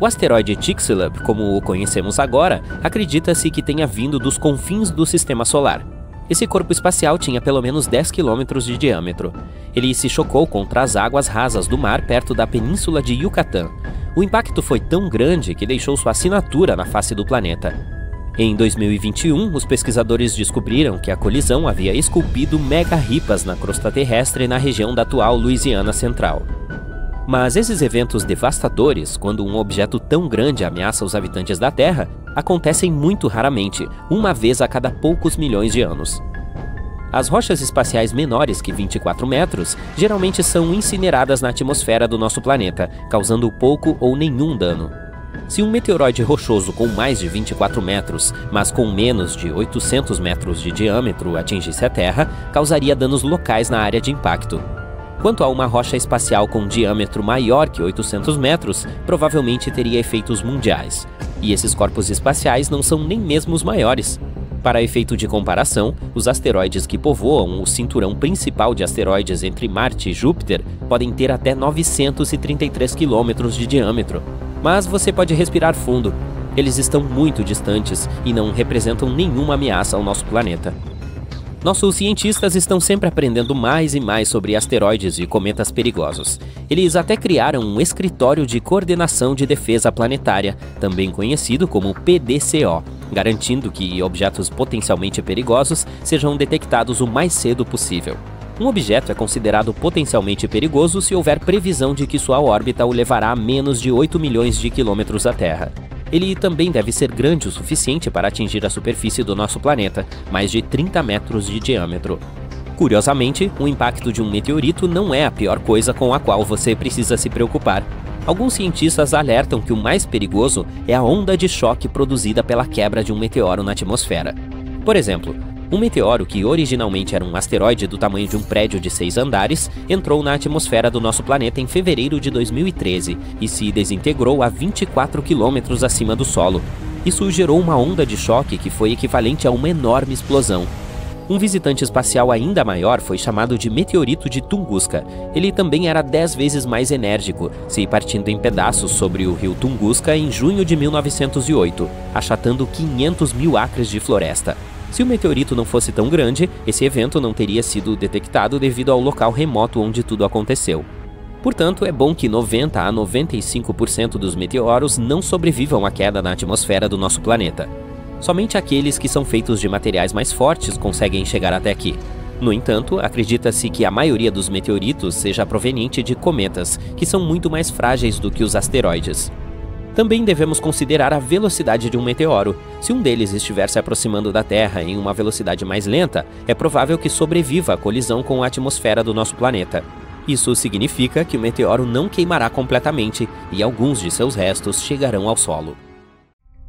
O asteroide Chicxulub, como o conhecemos agora, acredita-se que tenha vindo dos confins do Sistema Solar. Esse corpo espacial tinha pelo menos 10 quilômetros de diâmetro. Ele se chocou contra as águas rasas do mar perto da península de Yucatán. O impacto foi tão grande que deixou sua assinatura na face do planeta. Em 2021, os pesquisadores descobriram que a colisão havia esculpido mega-ripas na crosta terrestre na região da atual Louisiana Central. Mas esses eventos devastadores, quando um objeto tão grande ameaça os habitantes da Terra, acontecem muito raramente, uma vez a cada poucos milhões de anos. As rochas espaciais menores que 24 metros geralmente são incineradas na atmosfera do nosso planeta, causando pouco ou nenhum dano. Se um meteoroide rochoso com mais de 24 metros, mas com menos de 800 metros de diâmetro atingisse a Terra, causaria danos locais na área de impacto. Quanto a uma rocha espacial com diâmetro maior que 800 metros, provavelmente teria efeitos mundiais. E esses corpos espaciais não são nem mesmo os maiores. Para efeito de comparação, os asteroides que povoam o cinturão principal de asteroides entre Marte e Júpiter podem ter até 933 quilômetros de diâmetro. Mas você pode respirar fundo. Eles estão muito distantes e não representam nenhuma ameaça ao nosso planeta. Nossos cientistas estão sempre aprendendo mais e mais sobre asteroides e cometas perigosos. Eles até criaram um escritório de coordenação de defesa planetária, também conhecido como PDCO, garantindo que objetos potencialmente perigosos sejam detectados o mais cedo possível. Um objeto é considerado potencialmente perigoso se houver previsão de que sua órbita o levará a menos de 8 milhões de quilômetros da Terra. Ele também deve ser grande o suficiente para atingir a superfície do nosso planeta, mais de 30 metros de diâmetro. Curiosamente, o impacto de um meteorito não é a pior coisa com a qual você precisa se preocupar. Alguns cientistas alertam que o mais perigoso é a onda de choque produzida pela quebra de um meteoro na atmosfera. Por exemplo, um meteoro que originalmente era um asteroide do tamanho de um prédio de 6 andares entrou na atmosfera do nosso planeta em fevereiro de 2013 e se desintegrou a 24 quilômetros acima do solo. Isso gerou uma onda de choque que foi equivalente a uma enorme explosão. Um visitante espacial ainda maior foi chamado de meteorito de Tunguska. Ele também era 10 vezes mais enérgico, se partindo em pedaços sobre o rio Tunguska em junho de 1908, achatando 500 mil acres de floresta. Se o meteorito não fosse tão grande, esse evento não teria sido detectado devido ao local remoto onde tudo aconteceu. Portanto, é bom que 90 a 95% dos meteoros não sobrevivam à queda na atmosfera do nosso planeta. Somente aqueles que são feitos de materiais mais fortes conseguem chegar até aqui. No entanto, acredita-se que a maioria dos meteoritos seja proveniente de cometas, que são muito mais frágeis do que os asteroides. Também devemos considerar a velocidade de um meteoro. Se um deles estiver se aproximando da Terra em uma velocidade mais lenta, é provável que sobreviva à colisão com a atmosfera do nosso planeta. Isso significa que o meteoro não queimará completamente e alguns de seus restos chegarão ao solo.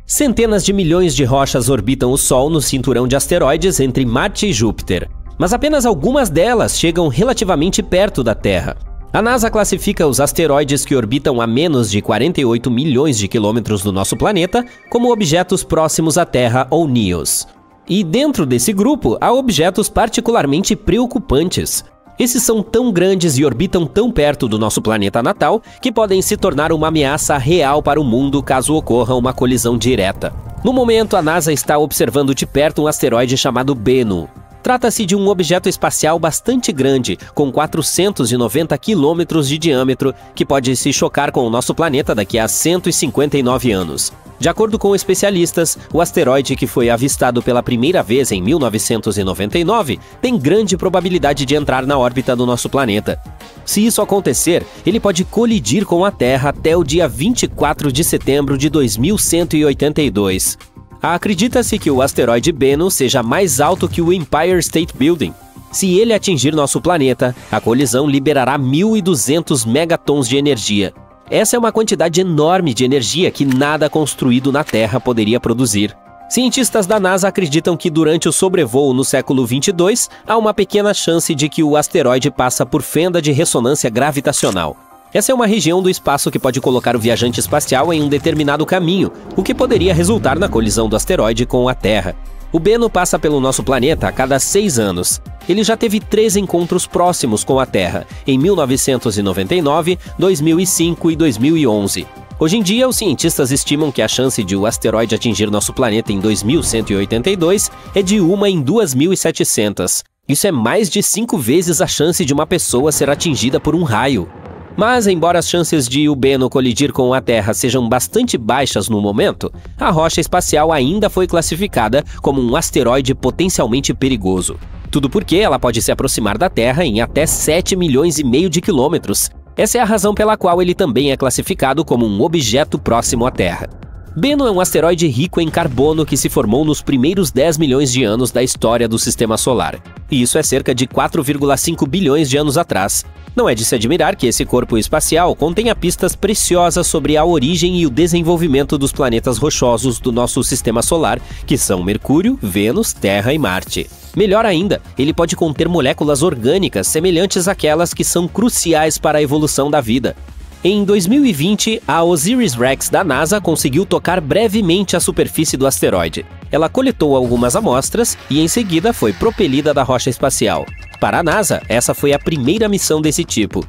Centenas de milhões de rochas orbitam o Sol no cinturão de asteroides entre Marte e Júpiter, mas apenas algumas delas chegam relativamente perto da Terra. A NASA classifica os asteroides que orbitam a menos de 48 milhões de quilômetros do nosso planeta como objetos próximos à Terra ou NEOs. E dentro desse grupo, há objetos particularmente preocupantes. Esses são tão grandes e orbitam tão perto do nosso planeta natal que podem se tornar uma ameaça real para o mundo caso ocorra uma colisão direta. No momento, a NASA está observando de perto um asteroide chamado Bennu. Trata-se de um objeto espacial bastante grande, com 490 quilômetros de diâmetro, que pode se chocar com o nosso planeta daqui a 159 anos. De acordo com especialistas, o asteroide, que foi avistado pela primeira vez em 1999, tem grande probabilidade de entrar na órbita do nosso planeta. Se isso acontecer, ele pode colidir com a Terra até o dia 24 de setembro de 2182. Acredita-se que o asteroide Bennu seja mais alto que o Empire State Building. Se ele atingir nosso planeta, a colisão liberará 1.200 megatons de energia. Essa é uma quantidade enorme de energia que nada construído na Terra poderia produzir. Cientistas da NASA acreditam que durante o sobrevoo no século 22, há uma pequena chance de que o asteroide passa por fenda de ressonância gravitacional. Essa é uma região do espaço que pode colocar o viajante espacial em um determinado caminho, o que poderia resultar na colisão do asteroide com a Terra. O Bennu passa pelo nosso planeta a cada 6 anos. Ele já teve 3 encontros próximos com a Terra, em 1999, 2005 e 2011. Hoje em dia, os cientistas estimam que a chance de o asteroide atingir nosso planeta em 2182 é de 1 em 2.700. Isso é mais de 5 vezes a chance de uma pessoa ser atingida por um raio. Mas, embora as chances de o Bennu colidir com a Terra sejam bastante baixas no momento, a rocha espacial ainda foi classificada como um asteroide potencialmente perigoso. Tudo porque ela pode se aproximar da Terra em até 7,5 milhões de quilômetros. Essa é a razão pela qual ele também é classificado como um objeto próximo à Terra. Bennu é um asteroide rico em carbono que se formou nos primeiros 10 milhões de anos da história do Sistema Solar. E isso é cerca de 4,5 bilhões de anos atrás. Não é de se admirar que esse corpo espacial contenha pistas preciosas sobre a origem e o desenvolvimento dos planetas rochosos do nosso Sistema Solar, que são Mercúrio, Vênus, Terra e Marte. Melhor ainda, ele pode conter moléculas orgânicas semelhantes àquelas que são cruciais para a evolução da vida. Em 2020, a OSIRIS-REx da NASA conseguiu tocar brevemente a superfície do asteroide. Ela coletou algumas amostras e, em seguida, foi propelida da rocha espacial. Para a NASA, essa foi a primeira missão desse tipo.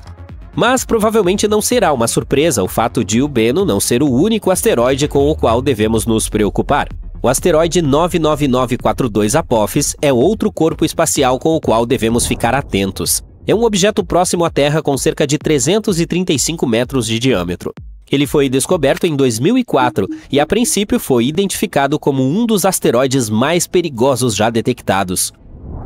Mas provavelmente não será uma surpresa o fato de o Bennu não ser o único asteroide com o qual devemos nos preocupar. O asteroide 99942 Apophis é outro corpo espacial com o qual devemos ficar atentos. É um objeto próximo à Terra com cerca de 335 metros de diâmetro. Ele foi descoberto em 2004 e, a princípio, foi identificado como um dos asteroides mais perigosos já detectados.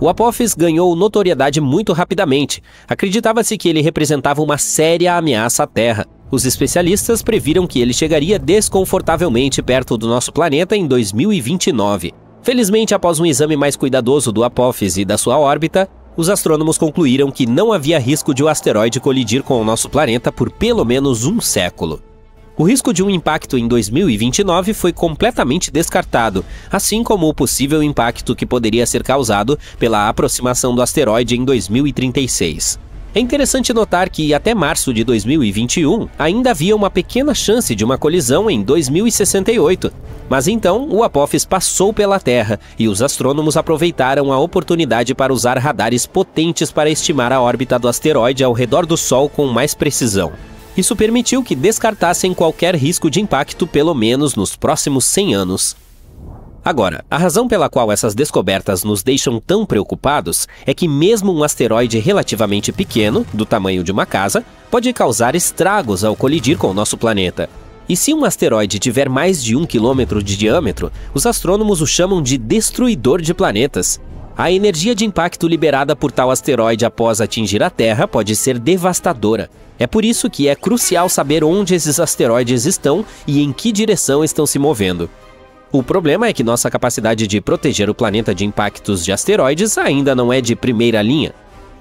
O Apophis ganhou notoriedade muito rapidamente. Acreditava-se que ele representava uma séria ameaça à Terra. Os especialistas previram que ele chegaria desconfortavelmente perto do nosso planeta em 2029. Felizmente, após um exame mais cuidadoso do Apophis e da sua órbita, os astrônomos concluíram que não havia risco de o asteroide colidir com o nosso planeta por pelo menos um século. O risco de um impacto em 2029 foi completamente descartado, assim como o possível impacto que poderia ser causado pela aproximação do asteroide em 2036. É interessante notar que até março de 2021 ainda havia uma pequena chance de uma colisão em 2068, mas então o Apophis passou pela Terra e os astrônomos aproveitaram a oportunidade para usar radares potentes para estimar a órbita do asteroide ao redor do Sol com mais precisão. Isso permitiu que descartassem qualquer risco de impacto pelo menos nos próximos 100 anos. Agora, a razão pela qual essas descobertas nos deixam tão preocupados é que mesmo um asteroide relativamente pequeno, do tamanho de uma casa, pode causar estragos ao colidir com o nosso planeta. E se um asteroide tiver mais de 1 quilômetro de diâmetro, os astrônomos o chamam de destruidor de planetas. A energia de impacto liberada por tal asteroide após atingir a Terra pode ser devastadora. É por isso que é crucial saber onde esses asteroides estão e em que direção estão se movendo. O problema é que nossa capacidade de proteger o planeta de impactos de asteroides ainda não é de primeira linha.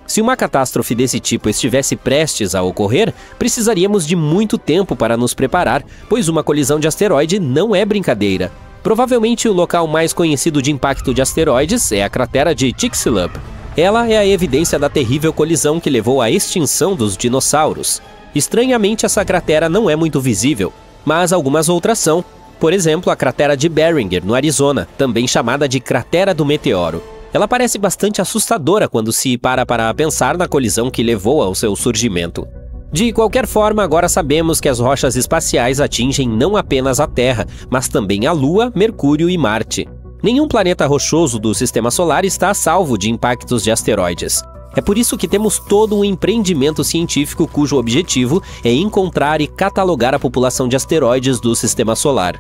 Se uma catástrofe desse tipo estivesse prestes a ocorrer, precisaríamos de muito tempo para nos preparar, pois uma colisão de asteroide não é brincadeira. Provavelmente o local mais conhecido de impacto de asteroides é a cratera de Chicxulub. Ela é a evidência da terrível colisão que levou à extinção dos dinossauros. Estranhamente, essa cratera não é muito visível, mas algumas outras são. Por exemplo, a cratera de Barringer, no Arizona, também chamada de Cratera do Meteoro. Ela parece bastante assustadora quando se para pensar na colisão que levou ao seu surgimento. De qualquer forma, agora sabemos que as rochas espaciais atingem não apenas a Terra, mas também a Lua, Mercúrio e Marte. Nenhum planeta rochoso do Sistema Solar está a salvo de impactos de asteroides. É por isso que temos todo um empreendimento científico cujo objetivo é encontrar e catalogar a população de asteroides do Sistema Solar.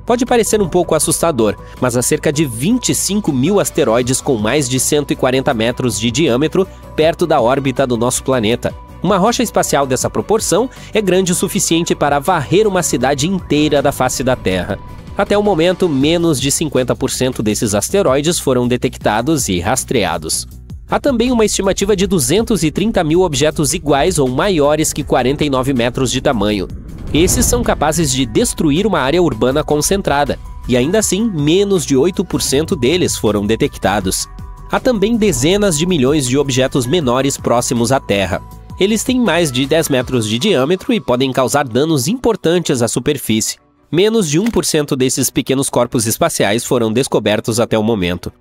Pode parecer um pouco assustador, mas há cerca de 25 mil asteroides com mais de 140 metros de diâmetro perto da órbita do nosso planeta. Uma rocha espacial dessa proporção é grande o suficiente para varrer uma cidade inteira da face da Terra. Até o momento, menos de 50% desses asteroides foram detectados e rastreados. Há também uma estimativa de 230 mil objetos iguais ou maiores que 49 metros de tamanho. Esses são capazes de destruir uma área urbana concentrada, e ainda assim, menos de 8% deles foram detectados. Há também dezenas de milhões de objetos menores próximos à Terra. Eles têm mais de 10 metros de diâmetro e podem causar danos importantes à superfície. Menos de 1% desses pequenos corpos espaciais foram descobertos até o momento.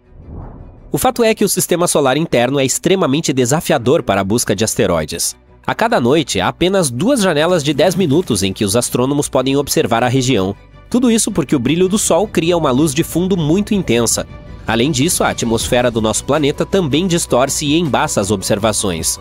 O fato é que o sistema solar interno é extremamente desafiador para a busca de asteroides. A cada noite, há apenas 2 janelas de 10 minutos em que os astrônomos podem observar a região. Tudo isso porque o brilho do Sol cria uma luz de fundo muito intensa. Além disso, a atmosfera do nosso planeta também distorce e embaça as observações.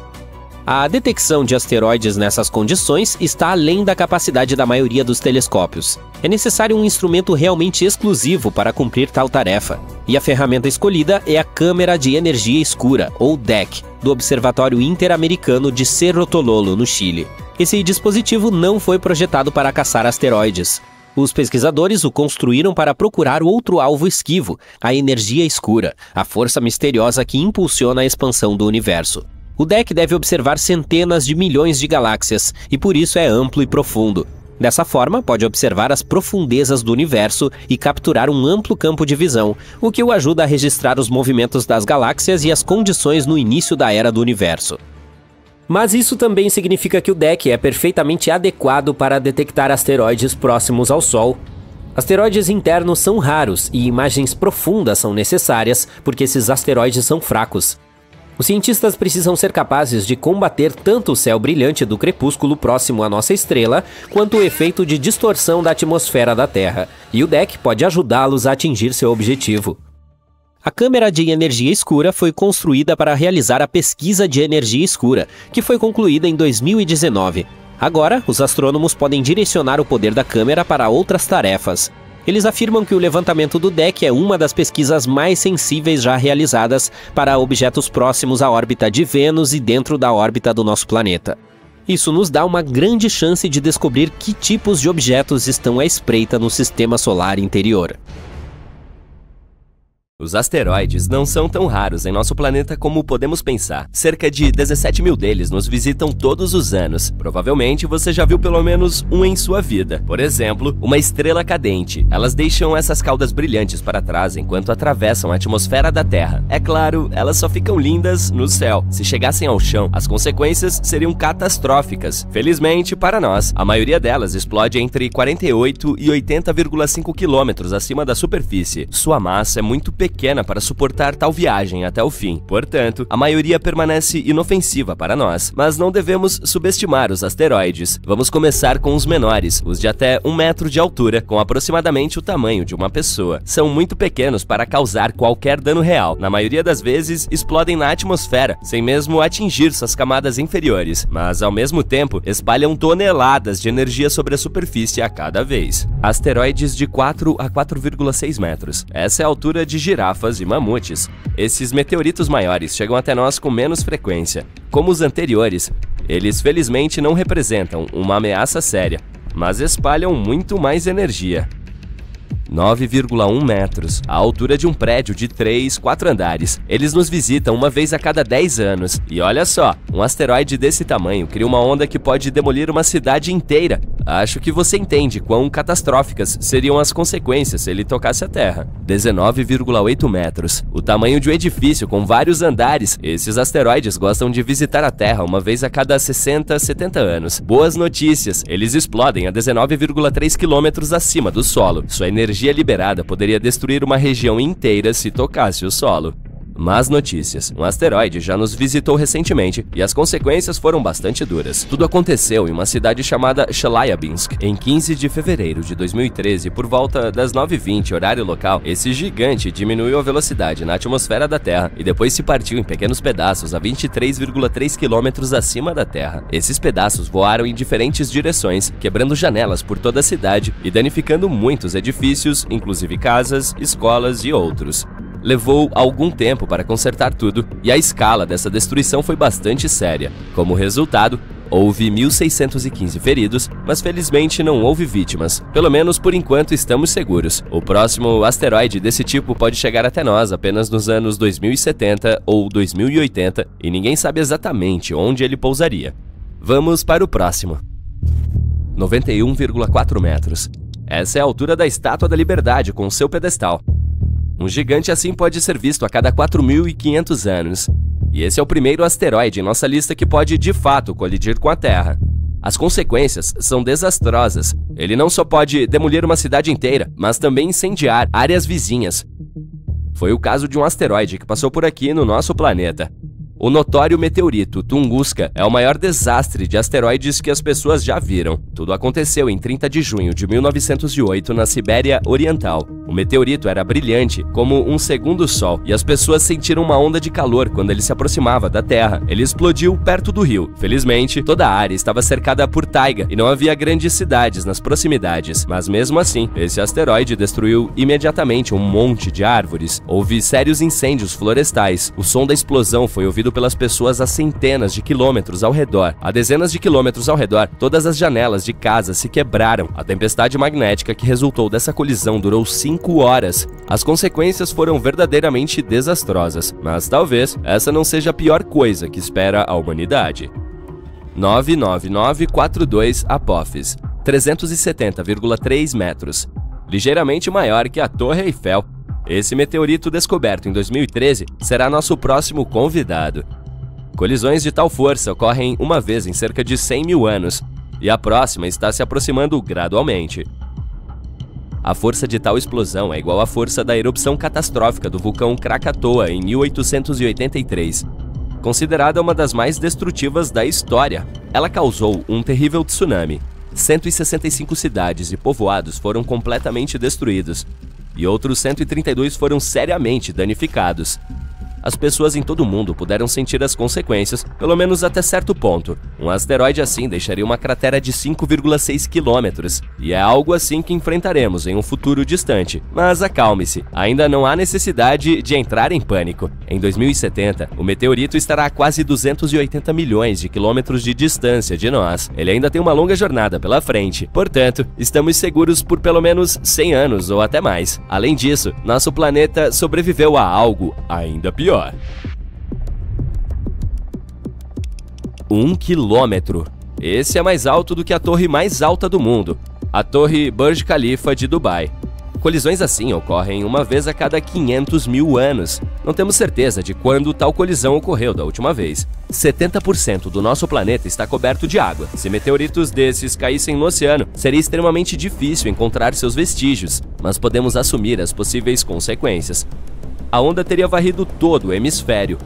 A detecção de asteroides nessas condições está além da capacidade da maioria dos telescópios. É necessário um instrumento realmente exclusivo para cumprir tal tarefa. E a ferramenta escolhida é a Câmera de Energia Escura, ou DEC, do Observatório Interamericano de Cerro Tololo, no Chile. Esse dispositivo não foi projetado para caçar asteroides. Os pesquisadores o construíram para procurar outro alvo esquivo, a energia escura, a força misteriosa que impulsiona a expansão do universo. O DEC deve observar centenas de milhões de galáxias e por isso é amplo e profundo. Dessa forma, pode observar as profundezas do universo e capturar um amplo campo de visão, o que o ajuda a registrar os movimentos das galáxias e as condições no início da era do universo. Mas isso também significa que o DEC é perfeitamente adequado para detectar asteroides próximos ao Sol. Asteroides internos são raros e imagens profundas são necessárias porque esses asteroides são fracos. Os cientistas precisam ser capazes de combater tanto o céu brilhante do crepúsculo próximo à nossa estrela, quanto o efeito de distorção da atmosfera da Terra, e o DEC pode ajudá-los a atingir seu objetivo. A Câmera de Energia Escura foi construída para realizar a pesquisa de energia escura, que foi concluída em 2019. Agora, os astrônomos podem direcionar o poder da câmera para outras tarefas. Eles afirmam que o levantamento do DEC é uma das pesquisas mais sensíveis já realizadas para objetos próximos à órbita de Vênus e dentro da órbita do nosso planeta. Isso nos dá uma grande chance de descobrir que tipos de objetos estão à espreita no sistema solar interior. Os asteroides não são tão raros em nosso planeta como podemos pensar. Cerca de 17 mil deles nos visitam todos os anos. Provavelmente você já viu pelo menos um em sua vida. Por exemplo, uma estrela cadente. Elas deixam essas caudas brilhantes para trás enquanto atravessam a atmosfera da Terra. É claro, elas só ficam lindas no céu. Se chegassem ao chão, as consequências seriam catastróficas. Felizmente, para nós, a maioria delas explode entre 48 e 80,5 quilômetros acima da superfície. Sua massa é muito pequena para suportar tal viagem até o fim. Portanto, a maioria permanece inofensiva para nós, mas não devemos subestimar os asteroides. Vamos começar com os menores, os de até 1 metro de altura, com aproximadamente o tamanho de uma pessoa. São muito pequenos para causar qualquer dano real. Na maioria das vezes, explodem na atmosfera, sem mesmo atingir suas camadas inferiores, mas ao mesmo tempo, espalham toneladas de energia sobre a superfície a cada vez. Asteroides de 4 a 4,6 metros. Essa é a altura de girafas e mamutes. Esses meteoritos maiores chegam até nós com menos frequência. Como os anteriores, eles felizmente não representam uma ameaça séria, mas espalham muito mais energia. 9,1 metros, a altura de um prédio de 3, 4 andares. Eles nos visitam uma vez a cada 10 anos. E olha só, um asteroide desse tamanho cria uma onda que pode demolir uma cidade inteira. Acho que você entende quão catastróficas seriam as consequências se ele tocasse a Terra. 19,8 metros. O tamanho de um edifício com vários andares. Esses asteroides gostam de visitar a Terra uma vez a cada 60, 70 anos. Boas notícias, eles explodem a 19,3 quilômetros acima do solo. Sua energia liberada poderia destruir uma região inteira se tocasse o solo. Más notícias. Um asteroide já nos visitou recentemente e as consequências foram bastante duras. Tudo aconteceu em uma cidade chamada Chelyabinsk. Em 15 de fevereiro de 2013, por volta das 9h20, horário local, esse gigante diminuiu a velocidade na atmosfera da Terra e depois se partiu em pequenos pedaços a 23,3 quilômetros acima da Terra. Esses pedaços voaram em diferentes direções, quebrando janelas por toda a cidade e danificando muitos edifícios, inclusive casas, escolas e outros. Levou algum tempo para consertar tudo e a escala dessa destruição foi bastante séria. Como resultado, houve 1.615 feridos, mas felizmente não houve vítimas. Pelo menos por enquanto estamos seguros. O próximo asteroide desse tipo pode chegar até nós apenas nos anos 2070 ou 2080 e ninguém sabe exatamente onde ele pousaria. Vamos para o próximo. 91,4 metros. Essa é a altura da Estátua da Liberdade com seu pedestal. Um gigante assim pode ser visto a cada 4.500 anos. E esse é o primeiro asteroide em nossa lista que pode, de fato, colidir com a Terra. As consequências são desastrosas. Ele não só pode demolir uma cidade inteira, mas também incendiar áreas vizinhas. Foi o caso de um asteroide que passou por aqui no nosso planeta. O notório meteorito Tunguska é o maior desastre de asteroides que as pessoas já viram. Tudo aconteceu em 30 de junho de 1908 na Sibéria Oriental. O meteorito era brilhante, como um segundo sol, e as pessoas sentiram uma onda de calor quando ele se aproximava da Terra. Ele explodiu perto do rio. Felizmente, toda a área estava cercada por taiga e não havia grandes cidades nas proximidades. Mas mesmo assim, esse asteroide destruiu imediatamente um monte de árvores. Houve sérios incêndios florestais. O som da explosão foi ouvido pelas pessoas a centenas de quilômetros ao redor. A dezenas de quilômetros ao redor, todas as janelas de casas se quebraram. A tempestade magnética que resultou dessa colisão durou 5 horas. As consequências foram verdadeiramente desastrosas, mas talvez essa não seja a pior coisa que espera a humanidade. 99942 Apophis, 370,3 metros. Ligeiramente maior que a Torre Eiffel. Esse meteorito descoberto em 2013 será nosso próximo convidado. Colisões de tal força ocorrem uma vez em cerca de 100 mil anos, e a próxima está se aproximando gradualmente. A força de tal explosão é igual à força da erupção catastrófica do vulcão Krakatoa em 1883. Considerada uma das mais destrutivas da história, ela causou um terrível tsunami. 165 cidades e povoados foram completamente destruídos, e outros 132 foram seriamente danificados. As pessoas em todo o mundo puderam sentir as consequências, pelo menos até certo ponto. Um asteroide assim deixaria uma cratera de 5,6 quilômetros, e é algo assim que enfrentaremos em um futuro distante. Mas acalme-se, ainda não há necessidade de entrar em pânico. Em 2070, o meteorito estará a quase 280 milhões de quilômetros de distância de nós. Ele ainda tem uma longa jornada pela frente, portanto, estamos seguros por pelo menos 100 anos ou até mais. Além disso, nosso planeta sobreviveu a algo ainda pior. 1 quilômetro. Esse é mais alto do que a torre mais alta do mundo, a Torre Burj Khalifa de Dubai. Colisões assim ocorrem uma vez a cada 500 mil anos. Não temos certeza de quando tal colisão ocorreu da última vez. 70% do nosso planeta está coberto de água. Se meteoritos desses caíssem no oceano, seria extremamente difícil encontrar seus vestígios, mas podemos assumir as possíveis consequências. A onda teria varrido todo o hemisfério.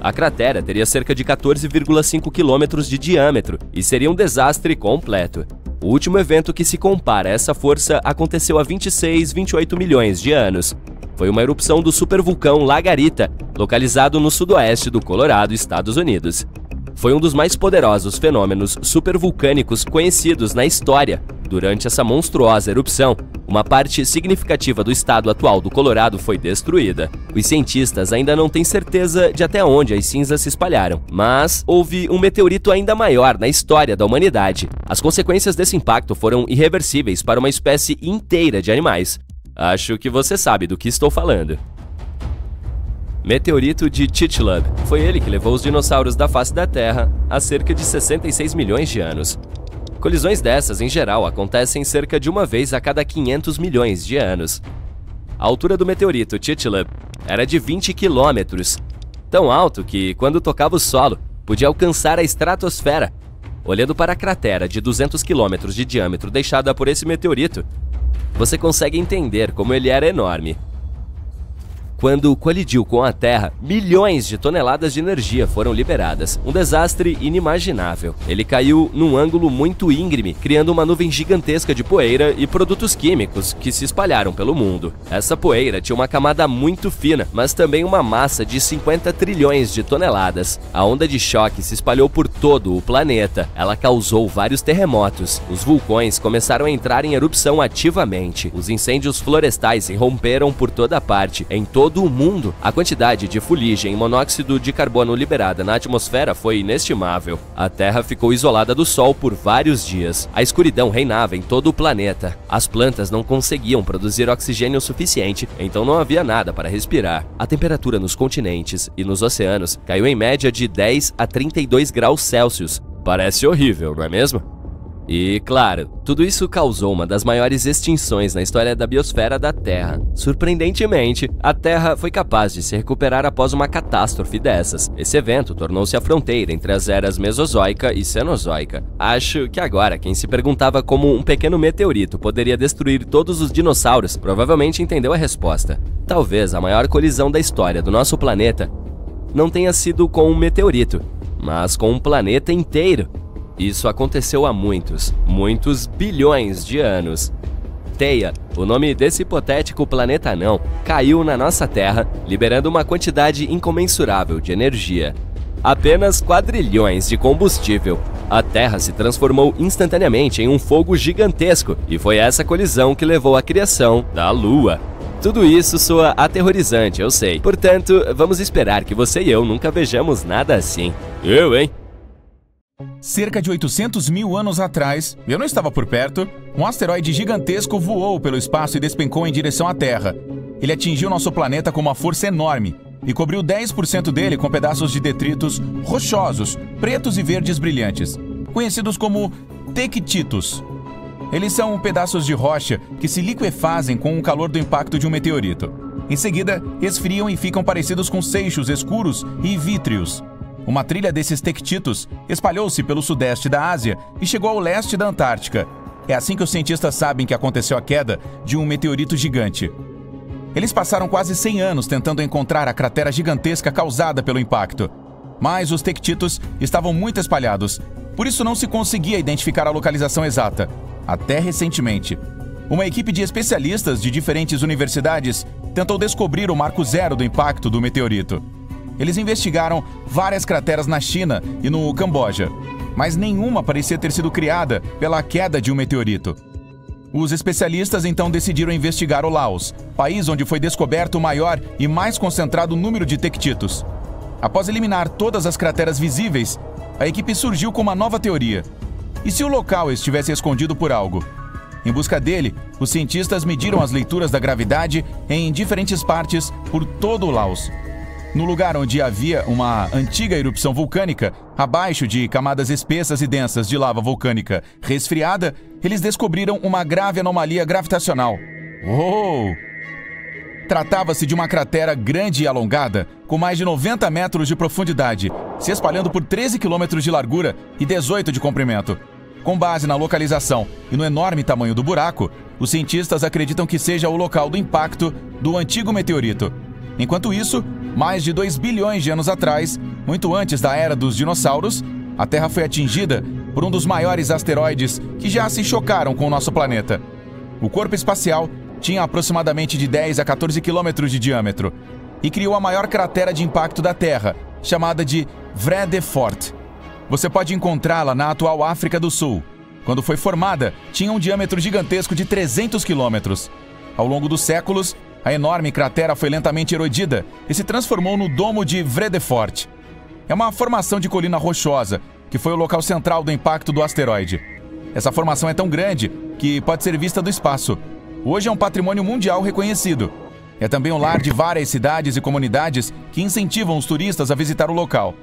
A cratera teria cerca de 14,5 quilômetros de diâmetro e seria um desastre completo. O último evento que se compara a essa força aconteceu há 28 milhões de anos. Foi uma erupção do supervulcão Lagarita, localizado no sudoeste do Colorado, Estados Unidos. Foi um dos mais poderosos fenômenos supervulcânicos conhecidos na história. Durante essa monstruosa erupção, uma parte significativa do estado atual do Colorado foi destruída. Os cientistas ainda não têm certeza de até onde as cinzas se espalharam, mas houve um meteorito ainda maior na história da humanidade. As consequências desse impacto foram irreversíveis para uma espécie inteira de animais. Acho que você sabe do que estou falando. Meteorito de Chicxulub. Foi ele que levou os dinossauros da face da Terra há cerca de 66 milhões de anos. Colisões dessas, em geral, acontecem cerca de uma vez a cada 500 milhões de anos. A altura do meteorito Chicxulub era de 20 quilômetros, tão alto que, quando tocava o solo, podia alcançar a estratosfera. Olhando para a cratera de 200 quilômetros de diâmetro deixada por esse meteorito, você consegue entender como ele era enorme. Quando colidiu com a Terra, milhões de toneladas de energia foram liberadas. Um desastre inimaginável. Ele caiu num ângulo muito íngreme, criando uma nuvem gigantesca de poeira e produtos químicos que se espalharam pelo mundo. Essa poeira tinha uma camada muito fina, mas também uma massa de 50 trilhões de toneladas. A onda de choque se espalhou por todo o planeta. Ela causou vários terremotos. Os vulcões começaram a entrar em erupção ativamente. Os incêndios florestais se romperam por toda parte. Em todo o mundo, a quantidade de fuligem e monóxido de carbono liberada na atmosfera foi inestimável. A Terra ficou isolada do Sol por vários dias. A escuridão reinava em todo o planeta. As plantas não conseguiam produzir oxigênio suficiente, então não havia nada para respirar. A temperatura nos continentes e nos oceanos caiu em média de 10 a 32 graus Celsius. Parece horrível, não é mesmo? E, claro, tudo isso causou uma das maiores extinções na história da biosfera da Terra. Surpreendentemente, a Terra foi capaz de se recuperar após uma catástrofe dessas. Esse evento tornou-se a fronteira entre as eras Mesozoica e Cenozoica. Acho que agora quem se perguntava como um pequeno meteorito poderia destruir todos os dinossauros provavelmente entendeu a resposta. Talvez a maior colisão da história do nosso planeta não tenha sido com um meteorito, mas com um planeta inteiro. Isso aconteceu há muitos bilhões de anos. Theia, o nome desse hipotético planeta anão, caiu na nossa Terra, liberando uma quantidade incomensurável de energia. Apenas quadrilhões de combustível. A Terra se transformou instantaneamente em um fogo gigantesco, e foi essa colisão que levou à criação da Lua. Tudo isso soa aterrorizante, eu sei. Portanto, vamos esperar que você e eu nunca vejamos nada assim. Eu, hein? Cerca de 800 mil anos atrás, eu não estava por perto, um asteroide gigantesco voou pelo espaço e despencou em direção à Terra. Ele atingiu nosso planeta com uma força enorme e cobriu 10% dele com pedaços de detritos rochosos, pretos e verdes brilhantes, conhecidos como tectitos. Eles são pedaços de rocha que se liquefazem com o calor do impacto de um meteorito. Em seguida, esfriam e ficam parecidos com seixos escuros e vítreos. Uma trilha desses tectitos espalhou-se pelo sudeste da Ásia e chegou ao leste da Antártica. É assim que os cientistas sabem que aconteceu a queda de um meteorito gigante. Eles passaram quase 100 anos tentando encontrar a cratera gigantesca causada pelo impacto. Mas os tectitos estavam muito espalhados, por isso não se conseguia identificar a localização exata. Até recentemente, uma equipe de especialistas de diferentes universidades tentou descobrir o marco zero do impacto do meteorito. Eles investigaram várias crateras na China e no Camboja, mas nenhuma parecia ter sido criada pela queda de um meteorito. Os especialistas então decidiram investigar o Laos, país onde foi descoberto o maior e mais concentrado número de tectitos. Após eliminar todas as crateras visíveis, a equipe surgiu com uma nova teoria. E se o local estivesse escondido por algo? Em busca dele, os cientistas mediram as leituras da gravidade em diferentes partes por todo o Laos. No lugar onde havia uma antiga erupção vulcânica, abaixo de camadas espessas e densas de lava vulcânica resfriada, eles descobriram uma grave anomalia gravitacional. Uou! Tratava-se de uma cratera grande e alongada, com mais de 90 metros de profundidade, se espalhando por 13 quilômetros de largura e 18 de comprimento. Com base na localização e no enorme tamanho do buraco, os cientistas acreditam que seja o local do impacto do antigo meteorito. Enquanto isso, mais de 2 bilhões de anos atrás, muito antes da era dos dinossauros, a Terra foi atingida por um dos maiores asteroides que já se chocaram com o nosso planeta. O corpo espacial tinha aproximadamente de 10 a 14 quilômetros de diâmetro e criou a maior cratera de impacto da Terra, chamada de Vredefort. Você pode encontrá-la na atual África do Sul. Quando foi formada, tinha um diâmetro gigantesco de 300 quilômetros. Ao longo dos séculos, a enorme cratera foi lentamente erodida e se transformou no Domo de Vredefort. É uma formação de colina rochosa, que foi o local central do impacto do asteroide. Essa formação é tão grande que pode ser vista do espaço. Hoje é um patrimônio mundial reconhecido. É também o lar de várias cidades e comunidades que incentivam os turistas a visitar o local.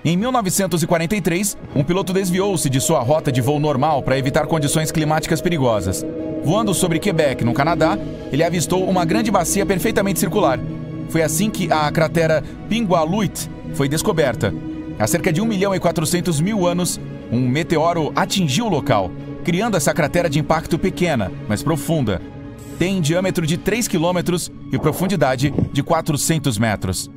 Em 1943, um piloto desviou-se de sua rota de voo normal para evitar condições climáticas perigosas. Voando sobre Quebec, no Canadá, ele avistou uma grande bacia perfeitamente circular. Foi assim que a cratera Pingualuit foi descoberta. Há cerca de 1.400.000 anos, um meteoro atingiu o local, criando essa cratera de impacto pequena, mas profunda. Tem diâmetro de 3 km e profundidade de 400 metros.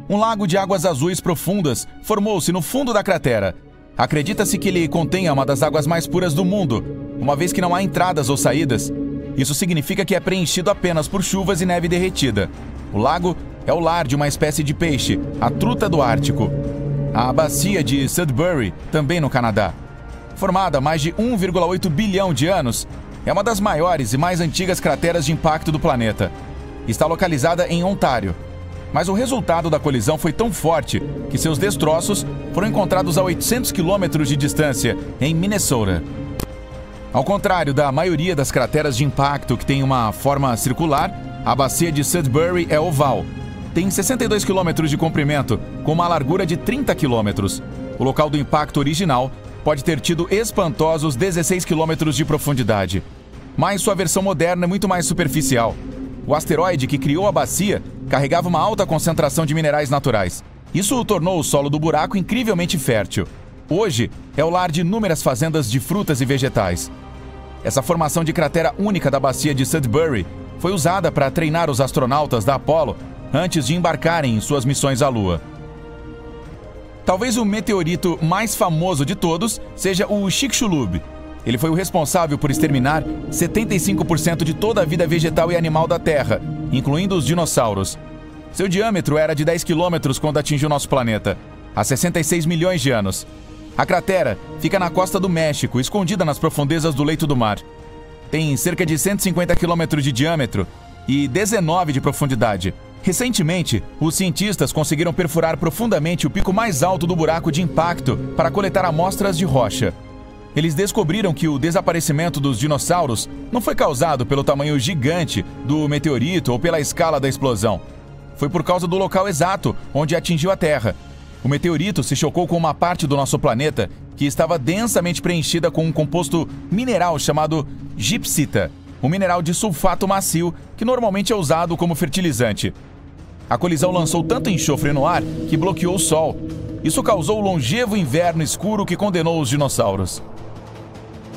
Um lago de águas azuis profundas formou-se no fundo da cratera. Acredita-se que ele contenha uma das águas mais puras do mundo, uma vez que não há entradas ou saídas. Isso significa que é preenchido apenas por chuvas e neve derretida. O lago é o lar de uma espécie de peixe, a truta do Ártico. A bacia de Sudbury, também no Canadá. Formada há mais de 1,8 bilhão de anos, é uma das maiores e mais antigas crateras de impacto do planeta. Está localizada em Ontário. Mas o resultado da colisão foi tão forte que seus destroços foram encontrados a 800 quilômetros de distância, em Minnesota. Ao contrário da maioria das crateras de impacto que tem uma forma circular, a bacia de Sudbury é oval. Tem 62 quilômetros de comprimento, com uma largura de 30 quilômetros. O local do impacto original pode ter tido espantosos 16 quilômetros de profundidade. Mas sua versão moderna é muito mais superficial. O asteroide que criou a bacia carregava uma alta concentração de minerais naturais. Isso tornou o solo do buraco incrivelmente fértil. Hoje, é o lar de inúmeras fazendas de frutas e vegetais. Essa formação de cratera única da bacia de Sudbury foi usada para treinar os astronautas da Apollo antes de embarcarem em suas missões à Lua. Talvez o meteorito mais famoso de todos seja o Chicxulub. Ele foi o responsável por exterminar 75% de toda a vida vegetal e animal da Terra, incluindo os dinossauros. Seu diâmetro era de 10 quilômetros quando atingiu nosso planeta, há 66 milhões de anos. A cratera fica na costa do México, escondida nas profundezas do leito do mar. Tem cerca de 150 quilômetros de diâmetro e 19 de profundidade. Recentemente, os cientistas conseguiram perfurar profundamente o pico mais alto do buraco de impacto para coletar amostras de rocha. Eles descobriram que o desaparecimento dos dinossauros não foi causado pelo tamanho gigante do meteorito ou pela escala da explosão. Foi por causa do local exato onde atingiu a Terra. O meteorito se chocou com uma parte do nosso planeta que estava densamente preenchida com um composto mineral chamado gipsita, um mineral de sulfato macio que normalmente é usado como fertilizante. A colisão lançou tanto enxofre no ar que bloqueou o Sol. Isso causou o longevo inverno escuro que condenou os dinossauros.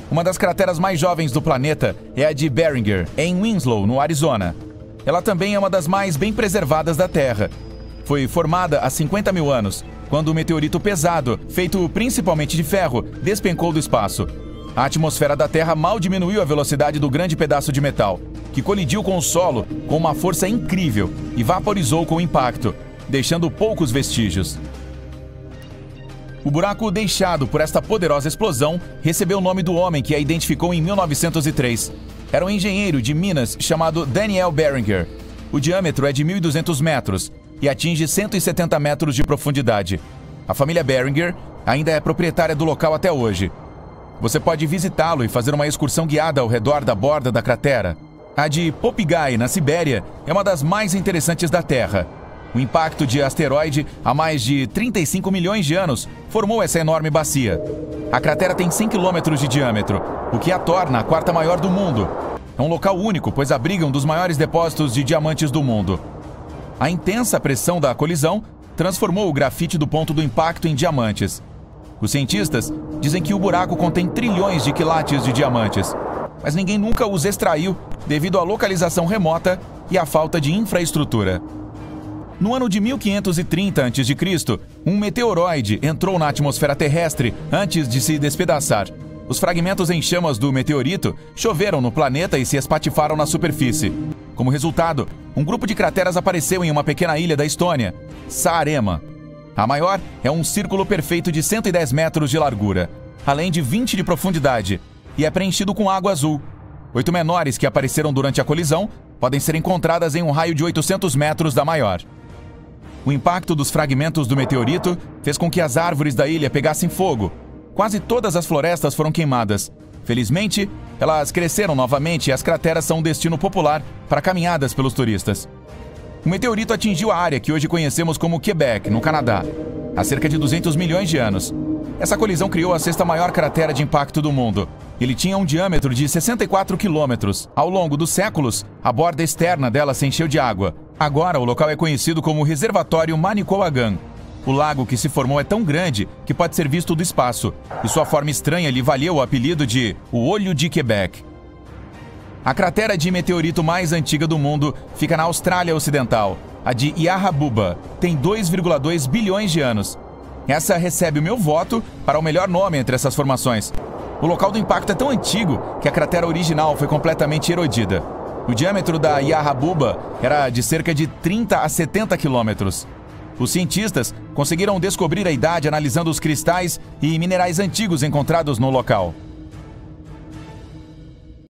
Uma das crateras mais jovens do planeta é a de Barringer, em Winslow, no Arizona. Ela também é uma das mais bem preservadas da Terra. Foi formada há 50 mil anos, quando um meteorito pesado, feito principalmente de ferro, despencou do espaço. A atmosfera da Terra mal diminuiu a velocidade do grande pedaço de metal, que colidiu com o solo com uma força incrível e vaporizou com o impacto, deixando poucos vestígios. O buraco deixado por esta poderosa explosão recebeu o nome do homem que a identificou em 1903. Era um engenheiro de Minas chamado Daniel Barringer. O diâmetro é de 1.200 metros e atinge 170 metros de profundidade. A família Barringer ainda é proprietária do local até hoje. Você pode visitá-lo e fazer uma excursão guiada ao redor da borda da cratera. A de Popigai, na Sibéria, é uma das mais interessantes da Terra. O impacto de asteroide há mais de 35 milhões de anos formou essa enorme bacia. A cratera tem 100 quilômetros de diâmetro, o que a torna a quarta maior do mundo. É um local único, pois abriga um dos maiores depósitos de diamantes do mundo. A intensa pressão da colisão transformou o grafite do ponto do impacto em diamantes. Os cientistas dizem que o buraco contém trilhões de quilates de diamantes, mas ninguém nunca os extraiu devido à localização remota e à falta de infraestrutura. No ano de 1530 a.C., um meteoroide entrou na atmosfera terrestre antes de se despedaçar. Os fragmentos em chamas do meteorito choveram no planeta e se espatifaram na superfície. Como resultado, um grupo de crateras apareceu em uma pequena ilha da Estônia, Saaremaa. A maior é um círculo perfeito de 110 metros de largura, além de 20 de profundidade, e é preenchido com água azul. 8 menores que apareceram durante a colisão podem ser encontradas em um raio de 800 metros da maior. O impacto dos fragmentos do meteorito fez com que as árvores da ilha pegassem fogo. Quase todas as florestas foram queimadas. Felizmente, elas cresceram novamente e as crateras são um destino popular para caminhadas pelos turistas. O meteorito atingiu a área que hoje conhecemos como Quebec, no Canadá. há cerca de 200 milhões de anos. Essa colisão criou a sexta maior cratera de impacto do mundo. Ele tinha um diâmetro de 64 quilômetros. Ao longo dos séculos, a borda externa dela se encheu de água. Agora, o local é conhecido como Reservatório Manicouagan. O lago que se formou é tão grande que pode ser visto do espaço, e sua forma estranha lhe valeu o apelido de o Olho de Quebec. A cratera de meteorito mais antiga do mundo fica na Austrália Ocidental. A de Yarrabuba tem 2,2 bilhões de anos. Essa recebe o meu voto para o melhor nome entre essas formações. O local do impacto é tão antigo que a cratera original foi completamente erodida. O diâmetro da Yarrabuba era de cerca de 30 a 70 quilômetros. Os cientistas conseguiram descobrir a idade analisando os cristais e minerais antigos encontrados no local.